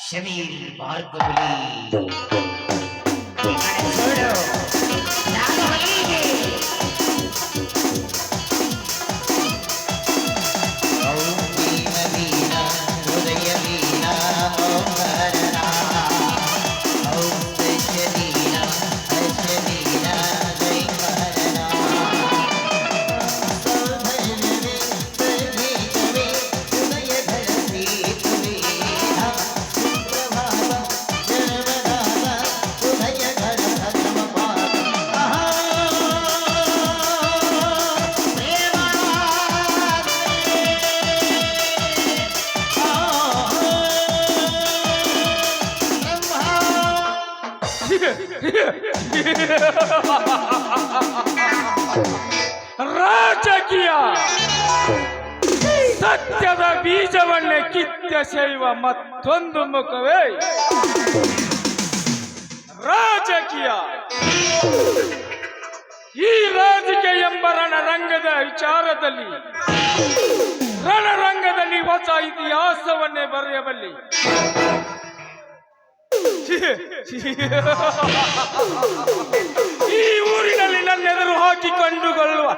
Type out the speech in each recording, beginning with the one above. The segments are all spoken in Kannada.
ಶಮೀರ್ ಭಾರ್ಗವಲಿ ನೋಡು ನಾಗವಲ್ಲಿಗೆ ಓಂ ಭೀಮ ವೀಣ ಹೃದಯ ವೀಣ ಓಂಕಾರನ ಓಂ ದಶ ವೀಣ ಜೈಕಾರನ ಸೌಧರ್ಯವೇ ಸಂಗೀತವೇ ಹೃದಯ ಧರಸಿ ತುವೇನ ಸುಪ್ರಭಾತ ಜನ್ಮದಾತ ಹೃದಯ ಧರ ಸಮಪಾತ ರಾಜಕೀಯ ಸತ್ಯದ ಬೀಜವನ್ನೇ ಕಿತ್ತೆಸೆಯುವ ಮತ್ತೊಂದು ಮುಖವೇ ರಾಜಕೀಯ. ಈ ರಾಜಕೀಯ ಎಂಬ ರಣರಂಗದ ವಿಚಾರದಲ್ಲಿ ರಣರಂಗದಲ್ಲಿ ಹೊಸ ಇತಿಹಾಸವನ್ನೇ ಬರೆಯಬಲ್ಲಿ. ಈ ಊರಿನಲ್ಲಿ ನನ್ನೆದುರು ಹಾಕಿ ಕಂಡುಕೊಳ್ಳುವ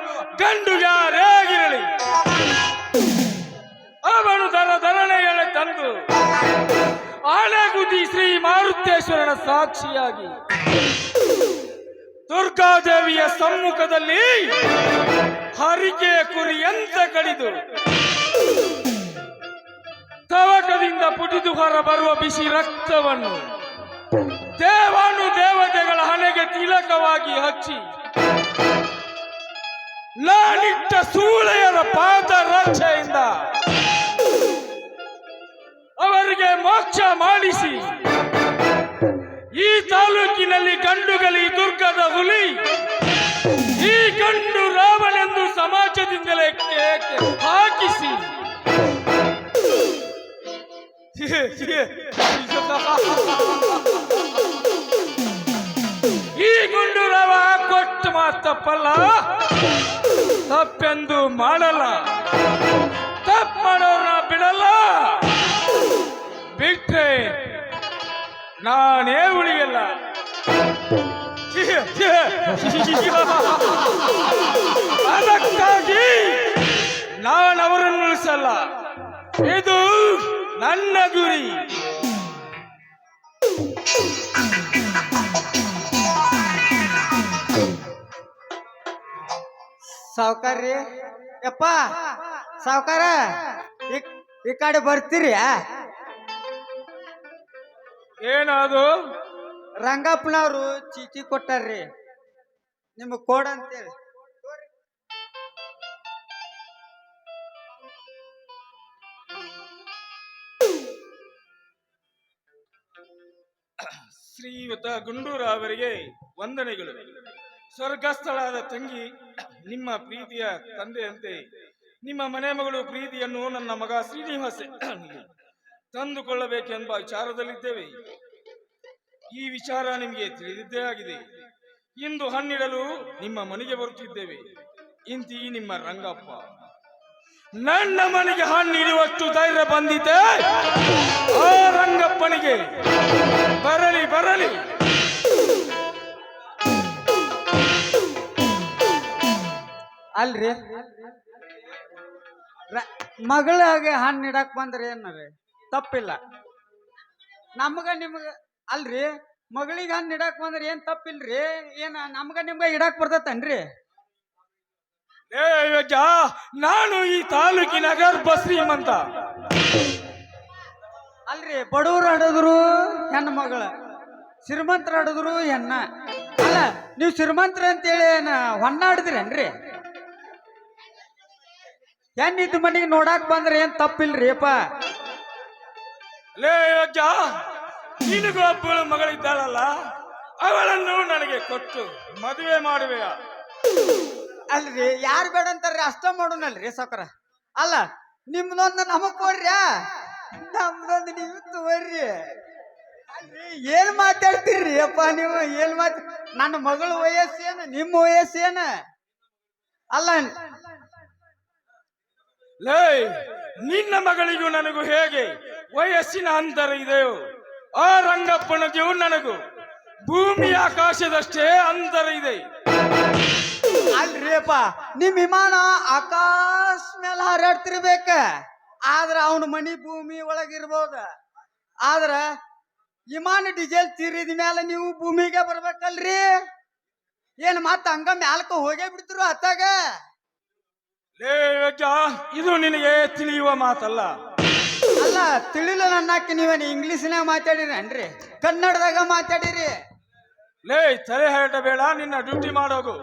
ಗಂಡು ಯಾರೇ ಆಗಿರಲಿ ಅವನು ಧರಣೆಯಳೆ ತಂದು ಆನೆಗುದಿ ಶ್ರೀ ಮಾರುತೇಶ್ವರನ ಸಾಕ್ಷಿಯಾಗಿ ದುರ್ಗಾದೇವಿಯ ಸಮ್ಮುಖದಲ್ಲಿ ಹರಿಕೆಯ ಕುರಿಯಂತ ಕಡಿದು ತವಕದಿಂದ ಪುಟಿದು ಹೊರ ಬರುವ ಬಿಸಿ ರಕ್ತವನ್ನು ದೇವಾನು ದೇವತೆಗಳ ಹಣೆಗೆ ತಿಲಕವಾಗಿ ಹಚ್ಚಿ ನಾನಿಟ್ಟ ಸೂಳೆಯರ ಪಾದ ರಕ್ಷೆಯಿಂದ ಅವರಿಗೆ ಮೋಕ್ಷ ಮಾಡಿಸಿ ಈ ತಾಲೂಕಿನಲ್ಲಿ ಗಂಡುಗಲಿ ದುರ್ಗದ ಹುಲಿ ಈ ಗಂಡು ರಾವಣೆಂದು ಸಮಾಜದಿಂದಲೇ ಹಾಕಿಸಿ ಈ ಗುಂಡು ರವ ಕೊಟ್ಟು ಮಾತಪ್ಪಲ್ಲ, ತಪ್ಪೆಂದು ಮಾಡಲ್ಲ, ತಪ್ಪು ಮಾಡೋರ್ನ ಬಿಡಲ್ಲ, ಬಿಟ್ರೆ ನಾನೇ ಉಳಿಯಲ್ಲ. ಅದಕ್ಕಾಗಿ ನಾನು ಅವರನ್ನು ಉಳಿಸಲ್ಲ. ಇದು ನನ್ನ ಗುರಿ. ಸಾವ್ಕಾರ್ರಿ ಯಪ್ಪ ಸಾವ್ಕಾರ ಈ ಕಡೆ ಬರ್ತೀರಿ? ಏನದು? ರಂಗಪ್ಪನವ್ರು ಚೀಟಿ ಕೊಟ್ಟಾರ್ರಿ ನಿಮಗ್ ಕೋಡ್ ಅಂತೇಳಿ. ಶ್ರೀಯುತ ಗುಂಡೂರ ಅವರಿಗೆ ವಂದನೆಗಳು. ಸ್ವರ್ಗಸ್ಥಳಾದ ತಂಗಿ ನಿಮ್ಮ ಪ್ರೀತಿಯ ತಂದೆಯಂತೆ ನಿಮ್ಮ ಮನೆ ಮಗಳು ಪ್ರೀತಿಯನ್ನು ನನ್ನ ಮಗ ಶ್ರೀನಿವಾಸ ತಂದುಕೊಳ್ಳಬೇಕೆಂಬ ವಿಚಾರದಲ್ಲಿದ್ದೇವೆ. ಈ ವಿಚಾರ ನಿಮಗೆ ತಿಳಿದಿದ್ದೇ ಆಗಿದೆ. ಇಂದು ಹಣ್ಣಿಡಲು ನಿಮ್ಮ ಮನೆಗೆ ಬರುತ್ತಿದ್ದೇವೆ. ಇಂತಿ ನಿಮ್ಮ ರಂಗಪ್ಪ ನನ್ನ ಮನೆಗೆ ಹಣ್ಣಿಡುವಷ್ಟು ಧೈರ್ಯ ಬಂದಿದೆ ಆ ರಂಗಪ್ಪನಿಗೆ. ಬರಲಿ ಬರಲಿ. ಅಲ್ರಿ ಮಗಳಿಗೆ ಹಣ್ಣು ಇಡಕ್ ಬಂದ್ರಿ ಏನ್ರಿ ತಪ್ಪಿಲ್ಲ. ನಮ್ಗ ನಿಮ್ಗ ಅಲ್ರಿ ಮಗಳಿಗೆ ಹಣ್ಣು ಇಡಕ್ ಬಂದ್ರಿ ಏನ್ ತಪ್ಪಿಲ್ರಿ. ಏನ ನಮ್ಗ ನಿಮ್ಗ ಇಡಕ್ ಬರ್ತೈತನ್ರಿ? ನಾನು ಈ ತಾಲೂಕಿನ ಗರ್ಭ ಶ್ರೀಮಂತ. ಅಲ್ರಿ ಬಡವರು ಆಡಿದ್ರು ಹೆಣ್ಣು ಮಗಳ, ಶ್ರೀಮಂತರ ಆಡಿದ್ರು ಹೆಣ್ಣ. ಅಲ್ಲ ನೀವು ಶ್ರೀಮಂತರ ಅಂತೇಳಿ ಏನ ಹೊನ್ನಾಡಿದ್ರೇನ್ರಿ? ಹೆಣ್ಣಿದ್ದ ಮನೆಗೆ ನೋಡಾಕ್ ಬಂದ್ರೆ ಏನ್ ತಪ್ಪಿಲ್ರಿ ಅಪ್ಪ. ಲೇ ಅಜ್ಜ, ನಿನಗೂ ಒಬ್ಬಳು ಮಗಳಿದ್ದಾಳಲ್ಲ, ಅವಳನ್ನು ನನಗೆ ಕೊಟ್ಟು ಮದುವೆ ಮಾಡುವೆಯ? ಅಲ್ರಿ ಯಾರು ಬೇಡ ಅಂತಾರ್ರಿ, ಅಷ್ಟ ಮಾಡೋಣಲ್ರಿ ಸಾವ್ಕಾರ. ಅಲ್ಲ ನಿಮ್ದೊಂದು ನಮಗ್ ಕೊಡ್ರಿ, ನಮ್ದೊಂದು ನೀವು ತಗೋರಿ. ಅಲ್ರಿ ಏನ್ ಮಾತಾಡ್ತೀರಿ ಅಪ್ಪ ನೀವು? ಏನ್ ನನ್ನ ಮಗಳ ವಯಸ್ಸೇನ ನಿಮ್ಮ ವಯಸ್ಸೇನ? ಅಲ್ಲ ಲೇ, ನಿನ್ನ ಮಗಳಿಗೂ ನನಗೂ ಹೇಗೆ ವಯಸ್ಸಿನ ಅಂತರ ಇದೆಯೋ ಆ ರಂಗಪ್ಪನಿಗೂ ನನಗೂ ಭೂಮಿ ಆಕಾಶದಷ್ಟೇ ಅಂತರ ಇದೆ. ಅಲ್ರಿಯಪ್ಪ ನಿಮ್ ವಿಮಾನ ಆಕಾಶ ಮೇಲೆ ಹಾರಾಡ್ತಿರ್ಬೇಕ, ಆದ್ರ ಅವನ ಮನಿ ಭೂಮಿ ಒಳಗಿರ್ಬೋದ. ಆದ್ರ ವಿಮಾನ ಡೀಸೆಲ್ ತೀರಿದ ಮೇಲೆ ನೀವು ಭೂಮಿಗೆ ಬರ್ಬೇಕಲ್ರಿ. ಏನ್ ಮತ್ತ ಹಂಗ ಮ್ಯಾಲ್ಕ ಹೋಗೇ ಬಿಡ್ತಿರು ಅತ್ತಾಗ? ಲೇ ಅಜ್ಜ, ಇದು ನಿನಗೆ ತಿಳಿಯುವ ಮಾತಲ್ಲ. ಅಲ್ಲ ತಿಳಿಲ್ಲ ನನ್ನಾಕಿ ನೀವೇನು ಇಂಗ್ಲಿಷ್ನಾಗ ಮಾತಾಡಿರೇನ್ರಿ ಕನ್ನಡದಾಗ ಮಾತಾಡಿರಿ? ಲೇ ತಲೆ ಬೇಡ, ನಿನ್ನ ಡ್ಯೂಟಿ ಮಾಡೋಗು.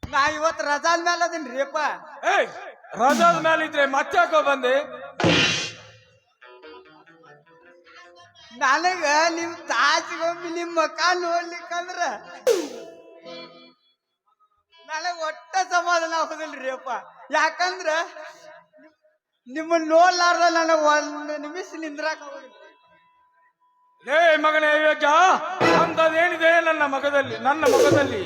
ನಾ ಇವತ್ತು ರಜಾದ ಮೇಲೆ ಅದನ್ರಿ ಅಪ್ಪ. ಏಯ್, ರಜಾದ ಮೇಲಿದ್ರೆ ಮತ್ತಾಕೋ ಬಂದೆ? ನನಗ ನಿಮ್ ತಾಜಿಗೊಮ್ಮೆ ನಿಮ್ ಮಕ ನೋಡ್ಲಿಕ್ಕಂದ್ರ ನನಗ ಒಟ್ಟ ಸಮಾಧಾನ ಆಗೋದಿಲ್ರಿ ಅಪ್ಪ. ಯಾಕಂದ್ರ ನಿಮ್ಮನ್ನ ನೋಡ್ಲಾರ್ದ ನನಗ ಒಂದು ನಿಮಿಷ ನಿಂದ್ರಾಕ ಆಗೋದಿಲ್ಲ. ಲೇ ಮಗನೇ ಅಜ್ಜ, ಅಂತದೇನಿದೆ ನನ್ನ ಮಗದಲ್ಲಿ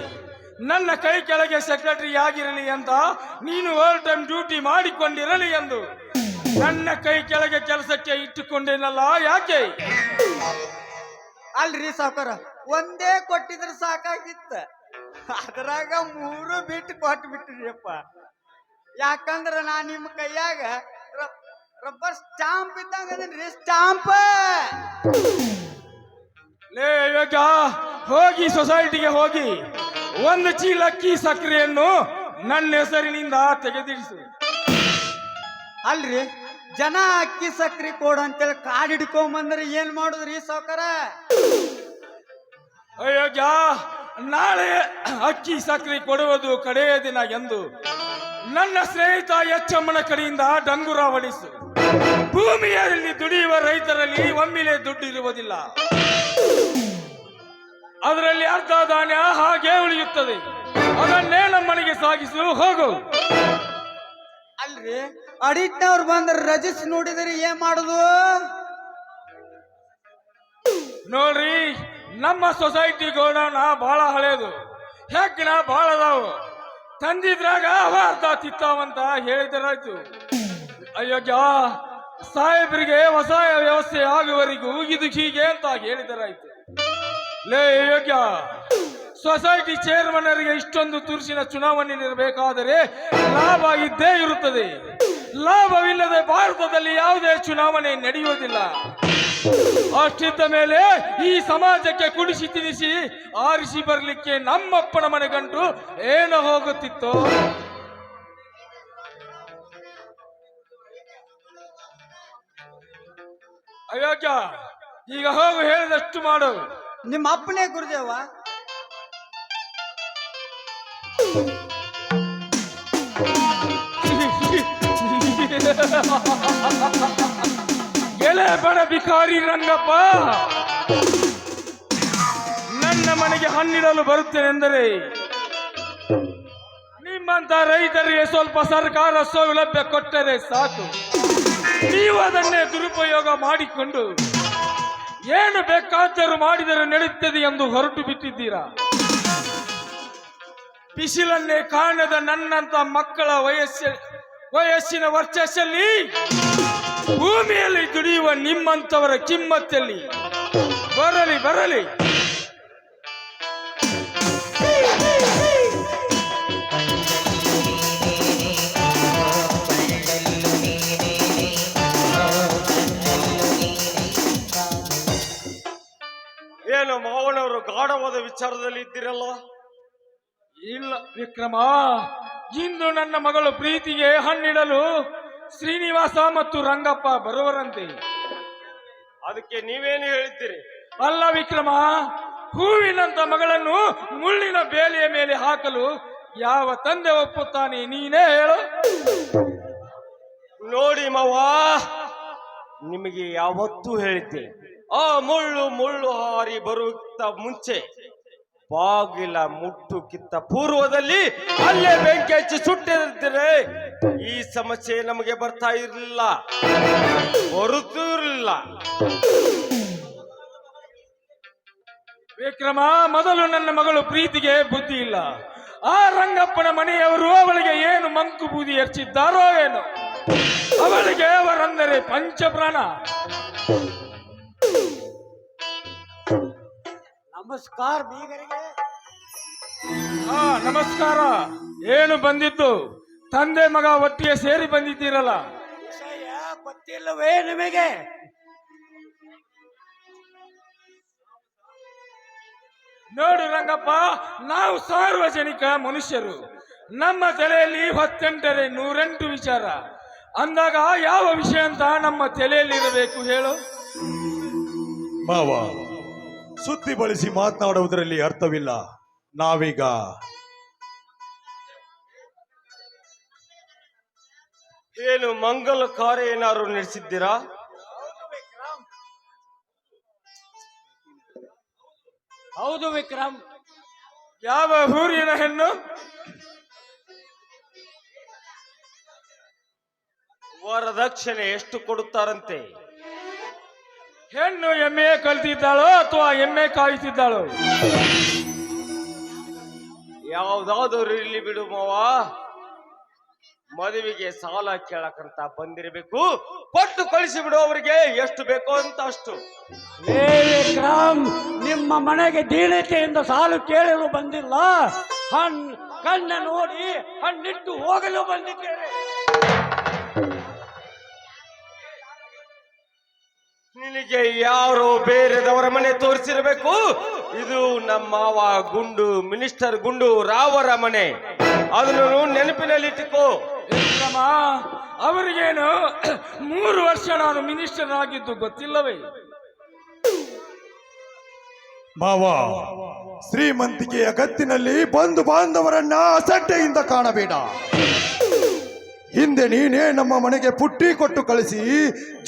ನನ್ನ ಕೈ ಕೆಳಗೆ ಸೆಕ್ರೆಟರಿ ಆಗಿರಲಿ ಅಂತ ನೀನು ಓವರ್ ಟೈಮ್ ಡ್ಯೂಟಿ ಮಾಡಿಕೊಂಡಿರಲಿ ಎಂದು ನನ್ನ ಕೈ ಕೆಳಗೆ ಕೆಲಸಕ್ಕೆ ಇಟ್ಟುಕೊಂಡೇನಲ್ಲ, ಯಾಕೆ? ಅಲ್ರಿ ಸಾವುಕಾರ, ಒಂದೇ ಕೊಟ್ಟಿದ್ರ ಸಾಕಾಗಿತ್ತ, ಅದ್ರಾಗ 3 ಬಿಟ್ಟು ಕೊಟ್ಟು ಬಿಟ್ರಿ ಅಪ್ಪ. ಯಾಕಂದ್ರ ನಾ ನಿಮ್ಮ ಕೈಯಾಗ ರಬ್ಬರ್ ಸ್ಟಾಂಪ್ ಇದ್ದಂಗ ಅದನ್ರಿ, ಸ್ಟಾಂಪ್. ಲೇ ಅಜ್ಜ, ಹೋಗಿ ಸೊಸೈಟಿಗೆ ಹೋಗಿ 1 ಚೀಲ ಅಕ್ಕಿ ಸಕ್ಕರೆಯನ್ನು ನನ್ನ ಹೆಸರಿನಿಂದ ತೆಗೆದಿರಿಸು. ಅಲ್ರಿ ಜನ ಅಕ್ಕಿ ಸಕ್ರಿ ಕೊಡು ಅಂತೇಳಿ ಕಾಡ್ ಹಿಡ್ಕೊಂಬಂದ್ರೆ ಏನ್ ಮಾಡುದ್ರಿ ಸಾವುಕಾರ? ಅಯ್ಯೋಜ, ನಾಳೆ ಅಕ್ಕಿ ಸಕ್ಕರೆ ಕೊಡುವುದು ಕಡೆಯ ದಿನ ಎಂದು ನನ್ನ ಸ್ನೇಹಿತ ಎಚ್ಚಮ್ಮನ ಕಡೆಯಿಂದ ಡಂಗುರ ಹೊಡಿಸು. ಭೂಮಿಯಲ್ಲಿ ದುಡಿಯುವ ರೈತರಲ್ಲಿ ಒಮ್ಮಿಲೆ ದುಡ್ಡು ಇರುವುದಿಲ್ಲ, ಅದರಲ್ಲಿ ಅರ್ಧ ಧಾನ್ಯ ಹಾಗೆ ಉಳಿಯುತ್ತದೆ. ಅದನ್ನೇ ನಮ್ಮನೆಗೆ ಸಾಗಿಸು, ಹೋಗು. ಅಲ್ರಿ ಅಡಿಟ್ನವ್ರು ಬಂದ್ರೆ ರಜಿಸ್ ನೋಡಿದ್ರೆ ಏನ್ ಮಾಡುದು? ನೋಡ್ರಿ, ನಮ್ಮ ಸೊಸೈಟಿ ಗೋಡೌನ್ ಬಹಳ ಹಳೇದು, ಹೆಗ್ಗಣ ಬಹಳ ಅದಾವು. ತಂದಿದ್ರಾಗ ಅವ ಅರ್ಧ ತಿತ್ತಾವಂತ ಹೇಳಿದರಾಯ್ತು. ಅಯ್ಯೋಜ, ಸಾಹೇಬರಿಗೆ ಹೊಸ ವ್ಯವಸ್ಥೆ ಆಗುವವರೆಗೂ ಇದು ಹೀಗೆ ಅಂತ ಹೇಳಿದರಾಯ್ತು. ಲೇ ಯೋಗ್ಯ, ಸೊಸೈಟಿ ಚೇರ್ಮನ್ನರಿಗೆ ಇಷ್ಟೊಂದು ತುರ್ಸಿನ ಚುನಾವಣೆಯಿರಬೇಕಾದರೆ ಲಾಭ ಇದ್ದೇ ಇರುತ್ತದೆ. ಲಾಭವಿಲ್ಲದೆ ಭಾರತದಲ್ಲಿ ಯಾವುದೇ ಚುನಾವಣೆ ನಡೆಯುವುದಿಲ್ಲ. ಅಷ್ಟಿದ್ದ ಮೇಲೆ ಈ ಸಮಾಜಕ್ಕೆ ಕುಡಿಸಿ ತಿನಿಸಿ ಆರಿಸಿ ಬರ್ಲಿಕ್ಕೆ ನಮ್ಮಪ್ಪನ ಮನೆಗಂಟು ಏನು ಹೋಗುತ್ತಿತ್ತು? ಅಯೋಗ್ಯ, ಈಗ ಹೋಗು, ಹೇಳಿದಷ್ಟು ಮಾಡು. ನಿಮ್ಮ ಅಪ್ಪನೇ ಗುರುದೇವ. ಎಲೆ ಬಡ ಬಿಕಾರಿ ರಂಗಪ್ಪ, ನನ್ನ ಮನೆಗೆ ಹಣ್ಣಿಡಲು ಬರುತ್ತೇನೆಂದರೆ ನಿಮ್ಮಂತ ರೈತರಿಗೆ ಸ್ವಲ್ಪ ಸರ್ಕಾರ ಸೌಲಭ್ಯ ಕೊಟ್ಟರೆ ಸಾಕು. ನೀವು ಅದನ್ನೇ ದುರುಪಯೋಗ ಮಾಡಿಕೊಂಡು ಏನು ಬೇಕಾದರೂ ಮಾಡಿದರೆ ನಡೆಯುತ್ತದೆ ಎಂದು ಹೊರಟು ಬಿಟ್ಟಿದ್ದೀರಾ. ಬಿಸಿಲನ್ನೇ ಕಾಣದ ನನ್ನಂತ ಮಕ್ಕಳ ವಯಸ್ಸಿನ ವರ್ಚಸ್ಸಲ್ಲಿ ಭೂಮಿಯಲ್ಲಿ ದುಡಿಯುವ ನಿಮ್ಮಂತವರ ಕಿಮ್ಮತ್ತಲ್ಲಿ ಬರಲಿ ಬರಲಿ. ಏನು ಮಾವನವರು ಗಾಢವಾದ ವಿಚಾರದಲ್ಲಿ ಇದ್ದೀರಲ್ಲ? ಇಲ್ಲ ವಿಕ್ರಮ, ಇಂದು ನನ್ನ ಮಗಳು ಪ್ರೀತಿಗೆ ಹಣ್ಣಿಡಲು ಶ್ರೀನಿವಾಸ ಮತ್ತು ರಂಗಪ್ಪ ಬರುವರಂತೆ. ಅದಕ್ಕೆ ನೀವೇನು ಹೇಳಿದ್ದೀರಿ? ಅಲ್ಲ ವಿಕ್ರಮ, ಹೂವಿನಂತ ಮಗಳನ್ನು ಮುಳ್ಳಿನ ಬೇಲಿಯ ಮೇಲೆ ಹಾಕಲು ಯಾವ ತಂದೆ ಒಪ್ಪುತ್ತಾನೆ? ನೀನೇ ಹೇಳು. ನೋಡಿ ಮಾವ, ನಿಮಗೆ ಯಾವತ್ತೂ ಹೇಳಿದ್ದೆ, ಆ ಮುಳ್ಳು ಹಾರಿ ಬರುತ್ತ ಮುಂಚೆ ಬಾಗಿಲ ಮುಟ್ಟುಕ್ಕಿಂತ ಪೂರ್ವದಲ್ಲಿ ಅಲ್ಲೇ ಬೆಂಕಿ ಹಚ್ಚಿ ಸುಟ್ಟಿರ್ತೀರೆ ಈ ಸಮಸ್ಯೆ ನಮಗೆ ಬರ್ತಾ ಇರಲಿಲ್ಲ, ಬರುತ್ತೂ ಇರಲಿಲ್ಲ. ವಿಕ್ರಮ, ಮೊದಲು ನನ್ನ ಮಗಳು ಪ್ರೀತಿಗೆ ಬುದ್ಧಿ ಇಲ್ಲ. ಆ ರಂಗಪ್ಪನ ಮನೆಯವರು ಅವಳಿಗೆ ಏನು ಮಂಕು ಬೂದಿ ಎರಚಿದ್ದಾರೋ ಏನು. ಅವಳಿಗೆ ಅವರಂದರೆ ಪಂಚಪ್ರಾಣ. ನಮಸ್ಕಾರ ಬೀಗರಿಗೆ. ಹಾ ನಮಸ್ಕಾರ. ಏನು ಬಂದಿದ್ದು? ತಂದೆ ಮಗ ಒಟ್ಟಿಗೆ ಸೇರಿ ಬಂದಿದ್ದೀರಲ್ಲ? ವಿಷಯ ಗೊತ್ತಿಲ್ಲವೇ ನಿಮಗೆ? ನೋಡು ರಂಗಪ್ಪ, ನಾವು ಸಾರ್ವಜನಿಕ ಮನುಷ್ಯರು. ನಮ್ಮ ತಲೆಯಲ್ಲಿ 18ರೆ 108 ವಿಚಾರ ಅಂದಾಗ ಯಾವ ವಿಷಯ ಅಂತ ನಮ್ಮ ತಲೆಯಲ್ಲಿರಬೇಕು ಹೇಳು? ಮಾವ, ಸುದ್ದಿ ಬಳಸಿ ಮಾತನಾಡುವುದರಲ್ಲಿ ಅರ್ಥವಿಲ್ಲ. ನಾವೀಗ ಏನು ಮಂಗಲ ಕಾರ್ಯ ಏನಾದ್ರು ನಡೆಸಿದ್ದೀರಾ? ಹೌದು ವಿಕ್ರಮ್. ಯಾವ ಊರಿನ ಹೆಣ್ಣು? ವರದಕ್ಷಿಣೆ ಎಷ್ಟು ಕೊಡುತ್ತಾರಂತೆ? ಹೆಣ್ಣು ಎಮ್ಮೆ ಕಲ್ತಿದ್ದಾಳೋ ಅಥವಾ ಎಮ್ಮೆ ಕಾಯುತ್ತಿದ್ದಾಳೋ? ಯಾವ್ದಾದ್ರು ಇರ್ಲಿ ಬಿಡು ಮಾವ, ಮದುವೆಗೆ ಸಾಲ ಕೇಳಕಂತ ಬಂದಿರಬೇಕು. ಕೊಟ್ಟು ಕಳಿಸಿ ಬಿಡು ಅವರಿಗೆ, ಎಷ್ಟು ಬೇಕೋ ಅಂತ ಅಷ್ಟು. ಏ ವಿಕ್ರಮ್, ನಿಮ್ಮ ಮನೆಗೆ ದೀನತೆಯಿಂದ ಸಾಲು ಕೇಳಲು ಬಂದಿಲ್ಲ, ಕಣ್ಣ ನೋಡಿ ಹಣ್ಣಿಟ್ಟು ಹೋಗಲು ಬಂದಿದ್ದೇವೆ. ನಿನಗೆ ಯಾರೋ ಬೇರೆದವರ ಮನೆ ತೋರಿಸಿರಬೇಕು. ಇದು ನಮ್ಮ ಮಾವ ಗುಂಡು, ಮಿನಿಸ್ಟರ್ ಗುಂಡು ರಾವರ ಮನೆ. ಅದನ್ನು ನೆನಪಿನಲ್ಲಿಟ್ಟುಕೋ. ವಿಕ್ರಮ, ಅವರಿಗೇನು 3 ವರ್ಷ ನಾನು ಮಿನಿಸ್ಟರ್ ಆಗಿದ್ದು ಗೊತ್ತಿಲ್ಲವೇ? ಮಾವ, ಶ್ರೀಮಂತಿಕೆಯ ಗತ್ತಿನಲ್ಲಿ ಬಂಧು ಬಾಂಧವರನ್ನ ಅಸಡ್ಡೆಯಿಂದ ಕಾಣಬೇಡ. ಹಿಂದೆ ನೀನೇ ನಮ್ಮ ಮನೆಗೆ ಪುಟ್ಟಿ ಕೊಟ್ಟು ಕಳಿಸಿ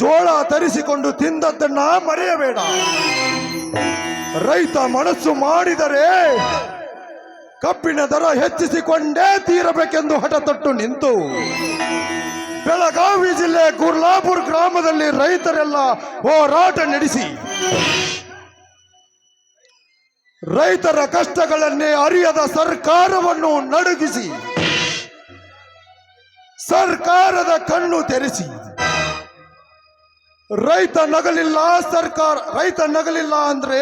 ಜೋಳ ತರಿಸಿಕೊಂಡು ತಿಂದದ್ದನ್ನ ಮರೆಯಬೇಡ. ರೈತ ಮನಸ್ಸು ಮಾಡಿದರೆ ಕಬ್ಬಿನ ದರ ಹೆಚ್ಚಿಸಿಕೊಂಡೇ ತೀರಬೇಕೆಂದು ಹಠ ತೊಟ್ಟು ನಿಂತು ಬೆಳಗಾವಿ ಜಿಲ್ಲೆ ಗುರ್ಲಾಪುರ್ ಗ್ರಾಮದಲ್ಲಿ ರೈತರೆಲ್ಲ ಹೋರಾಟ ನಡೆಸಿ ರೈತರ ಕಷ್ಟಗಳನ್ನೇ ಅರಿಯದ ಸರ್ಕಾರವನ್ನು ನಡುಗಿಸಿ ಸರ್ಕಾರದ ಕಣ್ಣು ತೆರೆಸಿ ರೈತ ನಗಲಿಲ್ಲ ಅಂದ್ರೆ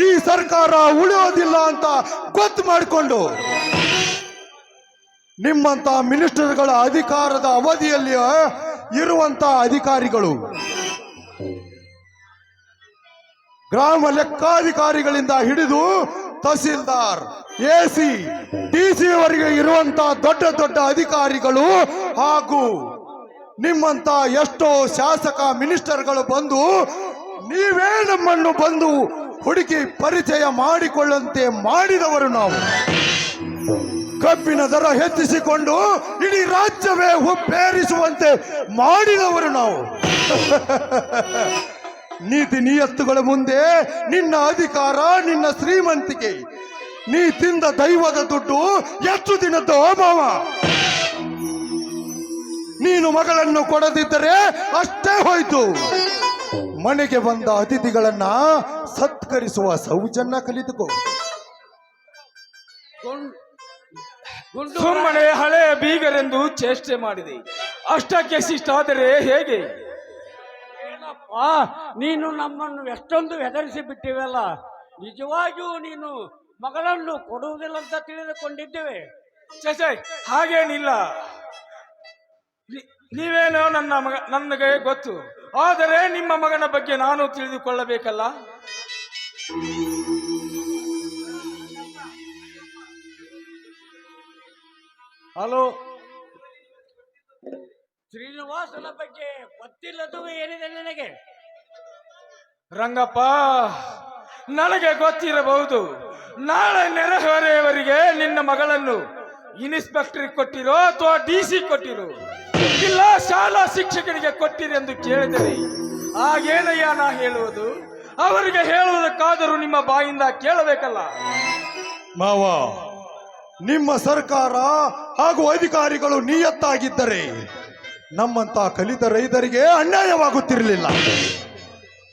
ಈ ಸರ್ಕಾರ ಉಳಿಯೋದಿಲ್ಲ ಅಂತ ಗೊತ್ತು ಮಾಡಿಕೊಂಡು ನಿಮ್ಮಂತ ಮಿನಿಸ್ಟರ್ಗಳ ಅಧಿಕಾರದ ಅವಧಿಯಲ್ಲಿ ಇರುವಂತ ಅಧಿಕಾರಿಗಳು ಗ್ರಾಮ ಲೆಕ್ಕಾಧಿಕಾರಿಗಳಿಂದ ಹಿಡಿದು ತಹಸೀಲ್ದಾರ್, ಎಸಿ, ಡಿಸಿ ವರೆಗೆ ಇರುವಂತ ದೊಡ್ಡ ದೊಡ್ಡ ಅಧಿಕಾರಿಗಳು ಹಾಗೂ ನಿಮ್ಮಂತ ಎಷ್ಟೋ ಶಾಸಕ ಮಿನಿಸ್ಟರ್ಗಳು ಬಂದು ನೀವೇ ನಮ್ಮನ್ನು ಬಂದು ಹುಡುಕಿ ಪರಿಚಯ ಮಾಡಿಕೊಳ್ಳಂತೆ ಮಾಡಿದವರು ನಾವು. ಕಬ್ಬಿನ ದರ ಹೆಚ್ಚಿಸಿಕೊಂಡು ಇಡೀ ರಾಜ್ಯವೇ ಹುಬ್ಬೇರಿಸುವಂತೆ ಮಾಡಿದವರು ನಾವು. ನೀತಿ ನಿಯತ್ತುಗಳ ಮುಂದೆ ನಿನ್ನ ಅಧಿಕಾರ, ನಿನ್ನ ಶ್ರೀಮಂತಿಕೆ, ನೀ ತಿಂದ ದೈವದ ದುಡ್ಡು ಎಷ್ಟು ದಿನದ್ದು ಮಾವ? ನೀನು ಮಗಳನ್ನು ಕೊಡದಿದ್ದರೆ ಅಷ್ಟೇ ಹೋಯ್ತು. ಮನೆಗೆ ಬಂದ ಅತಿಥಿಗಳನ್ನ ಸತ್ಕರಿಸುವ ಸೌಜನ್ಯ ಕಲಿತುಕೋ. ಸುಮ್ಮನೆ ಹಳೆಯ ಬೀಗರೆಂದು ಚೇಷ್ಟೆ ಮಾಡಿದೆ. ಅಷ್ಟಕ್ಕೆ ಶಿಷ್ಟಾದರೆ ಹೇಗೆ? ಏನಪ್ಪ, ನೀನು ನಮ್ಮನ್ನು ಎಷ್ಟೊಂದು ಹೆದರಿಸಿ ಬಿಟ್ಟಿವೆಲ್ಲ. ನಿಜವಾಗಿಯೂ ನೀನು ಮಗಳನ್ನು ಕೊಡುವುದಿಲ್ಲ ಅಂತ ತಿಳಿದುಕೊಂಡಿದ್ದೇವೆ. ಚಚೆ, ಹಾಗೇನಿಲ್ಲ. ನೀವೇನೋ ನನಗೆ ಗೊತ್ತು. ಆದರೆ ನಿಮ್ಮ ಮಗನ ಬಗ್ಗೆ ನಾನು ತಿಳಿದುಕೊಳ್ಳಬೇಕಲ್ಲ. ಹಲೋ, ಶ್ರೀನಿವಾಸನ ಬಗ್ಗೆ ಗೊತ್ತಿಲ್ಲದು ಏನಿದೆ ನಿನಗೆ? ರಂಗಪ್ಪ, ನನಗೆ ಗೊತ್ತಿರಬಹುದು. ನಾಳೆ ನೆರೆಹೊರೆಯವರಿಗೆ ನಿನ್ನ ಮಗಳನ್ನು ಇನ್ಸ್ಪೆಕ್ಟರ್ ಕೊಟ್ಟಿರೋ ಅಥವಾ ಡಿಸಿ ಕೊಟ್ಟಿರೋ, ಇಲ್ಲ ಶಾಲಾ ಶಿಕ್ಷಕರಿಗೆ ಕೊಟ್ಟಿರೆಂದು ಕೇಳಿದರೆ ಆಗೇನಯ್ಯ ನಾ ಹೇಳುವುದು? ಅವರಿಗೆ ಹೇಳುವುದಕ್ಕಾದರೂ ನಿಮ್ಮ ಬಾಯಿಂದ ಕೇಳಬೇಕಲ್ಲ. ಮಾವ, ನಿಮ್ಮ ಸರ್ಕಾರ ಹಾಗೂ ಅಧಿಕಾರಿಗಳು ನಿಯತ್ತಾಗಿದ್ದರೆ ನಮ್ಮಂತ ಕಲಿತ ರೈತರಿಗೆ ಅನ್ಯಾಯವಾಗುತ್ತಿರಲಿಲ್ಲ.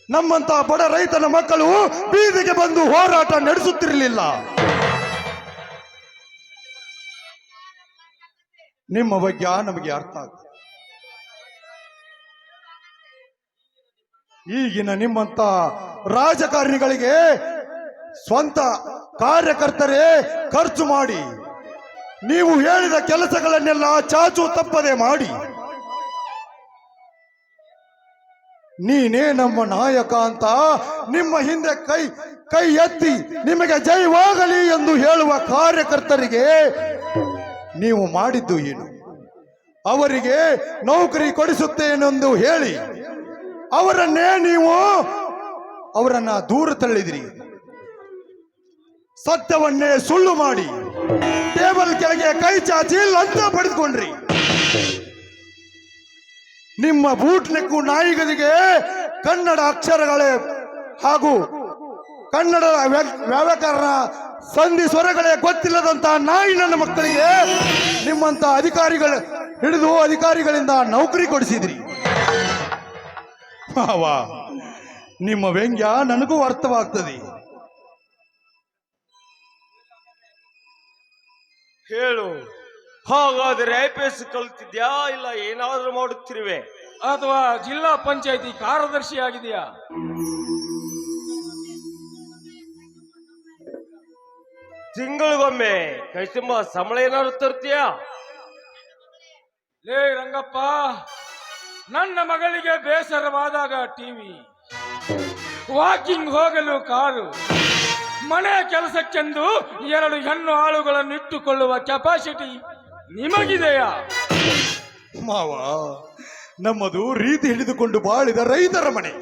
ನಮ್ಮಂತ ಬಡ ರೈತನ ಮಕ್ಕಳು ಬೀದಿಗೆ ಬಂದು ಹೋರಾಟ ನಡೆಸುತ್ತಿರಲಿಲ್ಲ. ನಿಮ್ಮ ಬಗ್ಗೆ ನಮಗೆ ಅರ್ಥ ಆಗ್ತದೆ. ಈಗಿನ ನಿಮ್ಮಂತ ರಾಜಕಾರಣಿಗಳಿಗೆ ಸ್ವಂತ ಕಾರ್ಯಕರ್ತರೇ ಖರ್ಚು ಮಾಡಿ ನೀವು ಹೇಳಿದ ಕೆಲಸಗಳನ್ನೆಲ್ಲ ಚಾಚು ತಪ್ಪದೆ ಮಾಡಿ ನೀನೇ ನಮ್ಮ ನಾಯಕ ಅಂತ ನಿಮ್ಮ ಹಿಂದೆ ಕೈ ಎತ್ತಿ ನಿಮಗೆ ಜಯವಾಗಲಿ ಎಂದು ಹೇಳುವ ಕಾರ್ಯಕರ್ತರಿಗೆ ನೀವು ಮಾಡಿದ್ದು ಏನು? ಅವರಿಗೆ ನೌಕರಿ ಕೊಡಿಸುತ್ತೇನೆಂದು ಹೇಳಿ ಅವರನ್ನ ದೂರ ತಳ್ಳಿದಿರಿ. ಸತ್ಯವನ್ನೇ ಸುಳ್ಳು ಮಾಡಿ ಟೇಬಲ್ ಕೆಳಗೆ ಕೈ ಚಾಚಿ ಲಂಚ ಪಡೆದುಕೊಂಡ್ರಿ. ನಿಮ್ಮ ಬೂಟ್ನೆಕ್ಕು ನಾಯಿಗಳಿಗೆ ಕನ್ನಡ ಅಕ್ಷರಗಳೇ ಹಾಗೂ ಕನ್ನಡ ವ್ಯಾಕರಣ ಸಂಧಿ ಸ್ವರಗಳೇ ಗೊತ್ತಿಲ್ಲದಂತ ನಾಯಿ ನನ್ನ ಮಕ್ಕಳಿಗೆ ನಿಮ್ಮಂತ ಅಧಿಕಾರಿಗಳಿಂದ ನೌಕರಿ ಕೊಡಿಸಿದ್ರಿ. ನಿಮ್ಮ ವ್ಯಂಗ್ಯ ನನಗೂ ಅರ್ಥವಾಗ್ತದೆ. ಹೇಳು, ಹಾಗಾದ್ರೆ IPS ಕಲ್ತಿದ್ಯಾ ಇಲ್ಲ ಏನಾದ್ರೂ ಮಾಡುತ್ತಿರುವೆ? ಅಥವಾ ಜಿಲ್ಲಾ ಪಂಚಾಯತಿ ಕಾರ್ಯದರ್ಶಿ ಆಗಿದೆಯಾ? ತಿಂಗಳಿಗೊಮ್ಮೆ ಕೈ ತುಂಬ ಸಂಬಳ ಏನಾದ್ರು ತರ್ತೀಯಾ? ಲೇ ರಂಗಪ್ಪ, ನನ್ನ ಮಗಳಿಗೆ ಬೇಸರವಾದಾಗ ಟಿವಿ, ವಾಕಿಂಗ್ ಹೋಗಲು ಕಾರು, ಮನೆ ಕೆಲಸಕ್ಕೆಂದು 2 ಹೆಣ್ಣು ಆಳುಗಳನ್ನು ಇಟ್ಟುಕೊಳ್ಳುವ ಕೆಪಾಸಿಟಿ ನಿಮಗಿದೆಯಾ? ಮಾವ, ನಮ್ಮದು ರೀತಿ ಹಿಡಿದುಕೊಂಡು ಬಾಳಿದ ರೈತರ ಮನೆ.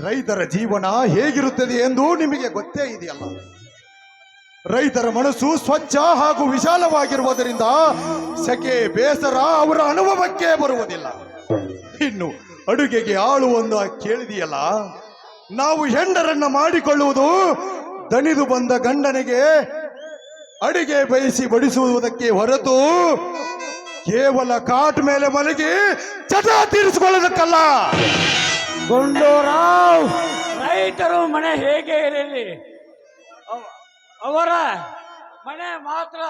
ರೈತರ ಜೀವನ ಹೇಗಿರುತ್ತದೆ ಎಂದು ನಿಮಗೆ ಗೊತ್ತೇ ಇದೆಯಲ್ಲ. ರೈತರ ಮನಸ್ಸು ಸ್ವಚ್ಛ ಹಾಗೂ ವಿಶಾಲವಾಗಿರುವುದರಿಂದ ಸೆಕೆ ಬೇಸರ ಅವರ ಅನುಭವಕ್ಕೆ ಬರುವುದಿಲ್ಲ. ಇನ್ನು ಅಡುಗೆಗೆ ಆಳು ಒಂದು ಕೇಳಿದೆಯಲ್ಲ, ನಾವು ಹೆಂಡರನ್ನ ಮಾಡಿಕೊಳ್ಳುವುದು ದಣಿದು ಬಂದ ಗಂಡನಿಗೆ ಅಡಿಗೆ ಬಯಸಿ ಬಡಿಸುವುದಕ್ಕೆ ಹೊರತು ಕೇವಲ ಕಾಟ್ ಮೇಲೆ ಮಲಗಿ ಚಟ ತೀರಿಸಿಕೊಳ್ಳೋದಕ್ಕಲ್ಲ. ಗುಂಡೂರಾವ್, ರೈತರು ಮನೆ ಹೇಗೆ ಇರಲಿ, ಅವರ ಮನೆ ಮಾತ್ರ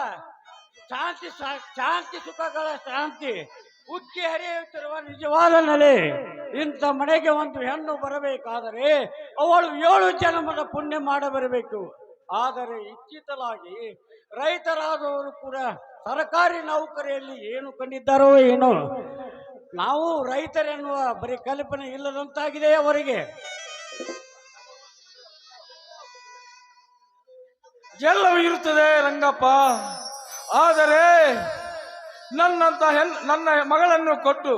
ಶಾಂತಿ ಸುಖಗಳ ಶಾಂತಿ ಉಕ್ಕಿ ಹರಿಯುತ್ತಿರುವ ನಿಜವಾದ ನೆಲೆ. ಇಂಥ ಮನೆಗೆ ಒಂದು ಹೆಣ್ಣು ಬರಬೇಕಾದರೆ ಅವಳು 7 ಜನ್ಮದ ಪುಣ್ಯ ಮಾಡಬರಬೇಕು. ಆದರೆ ಇಚ್ಛಿತಲಾಗಿ ರೈತರಾದವರು ಕೂಡ ಸರ್ಕಾರಿ ನೌಕರಿಯಲ್ಲಿ ಏನು ಕಂಡಿದ್ದಾರೋ ಏನೋ, ನಾವು ರೈತರೆನ್ನುವ ಬರೀ ಕಲ್ಪನೆ ಇಲ್ಲದಂತಾಗಿದೆ ಅವರಿಗೆ. ಎಲ್ಲವೂ ಇರುತ್ತದೆ ರಂಗಪ್ಪ, ಆದರೆ ನನ್ನ ಮಗಳನ್ನು ಕೊಟ್ಟು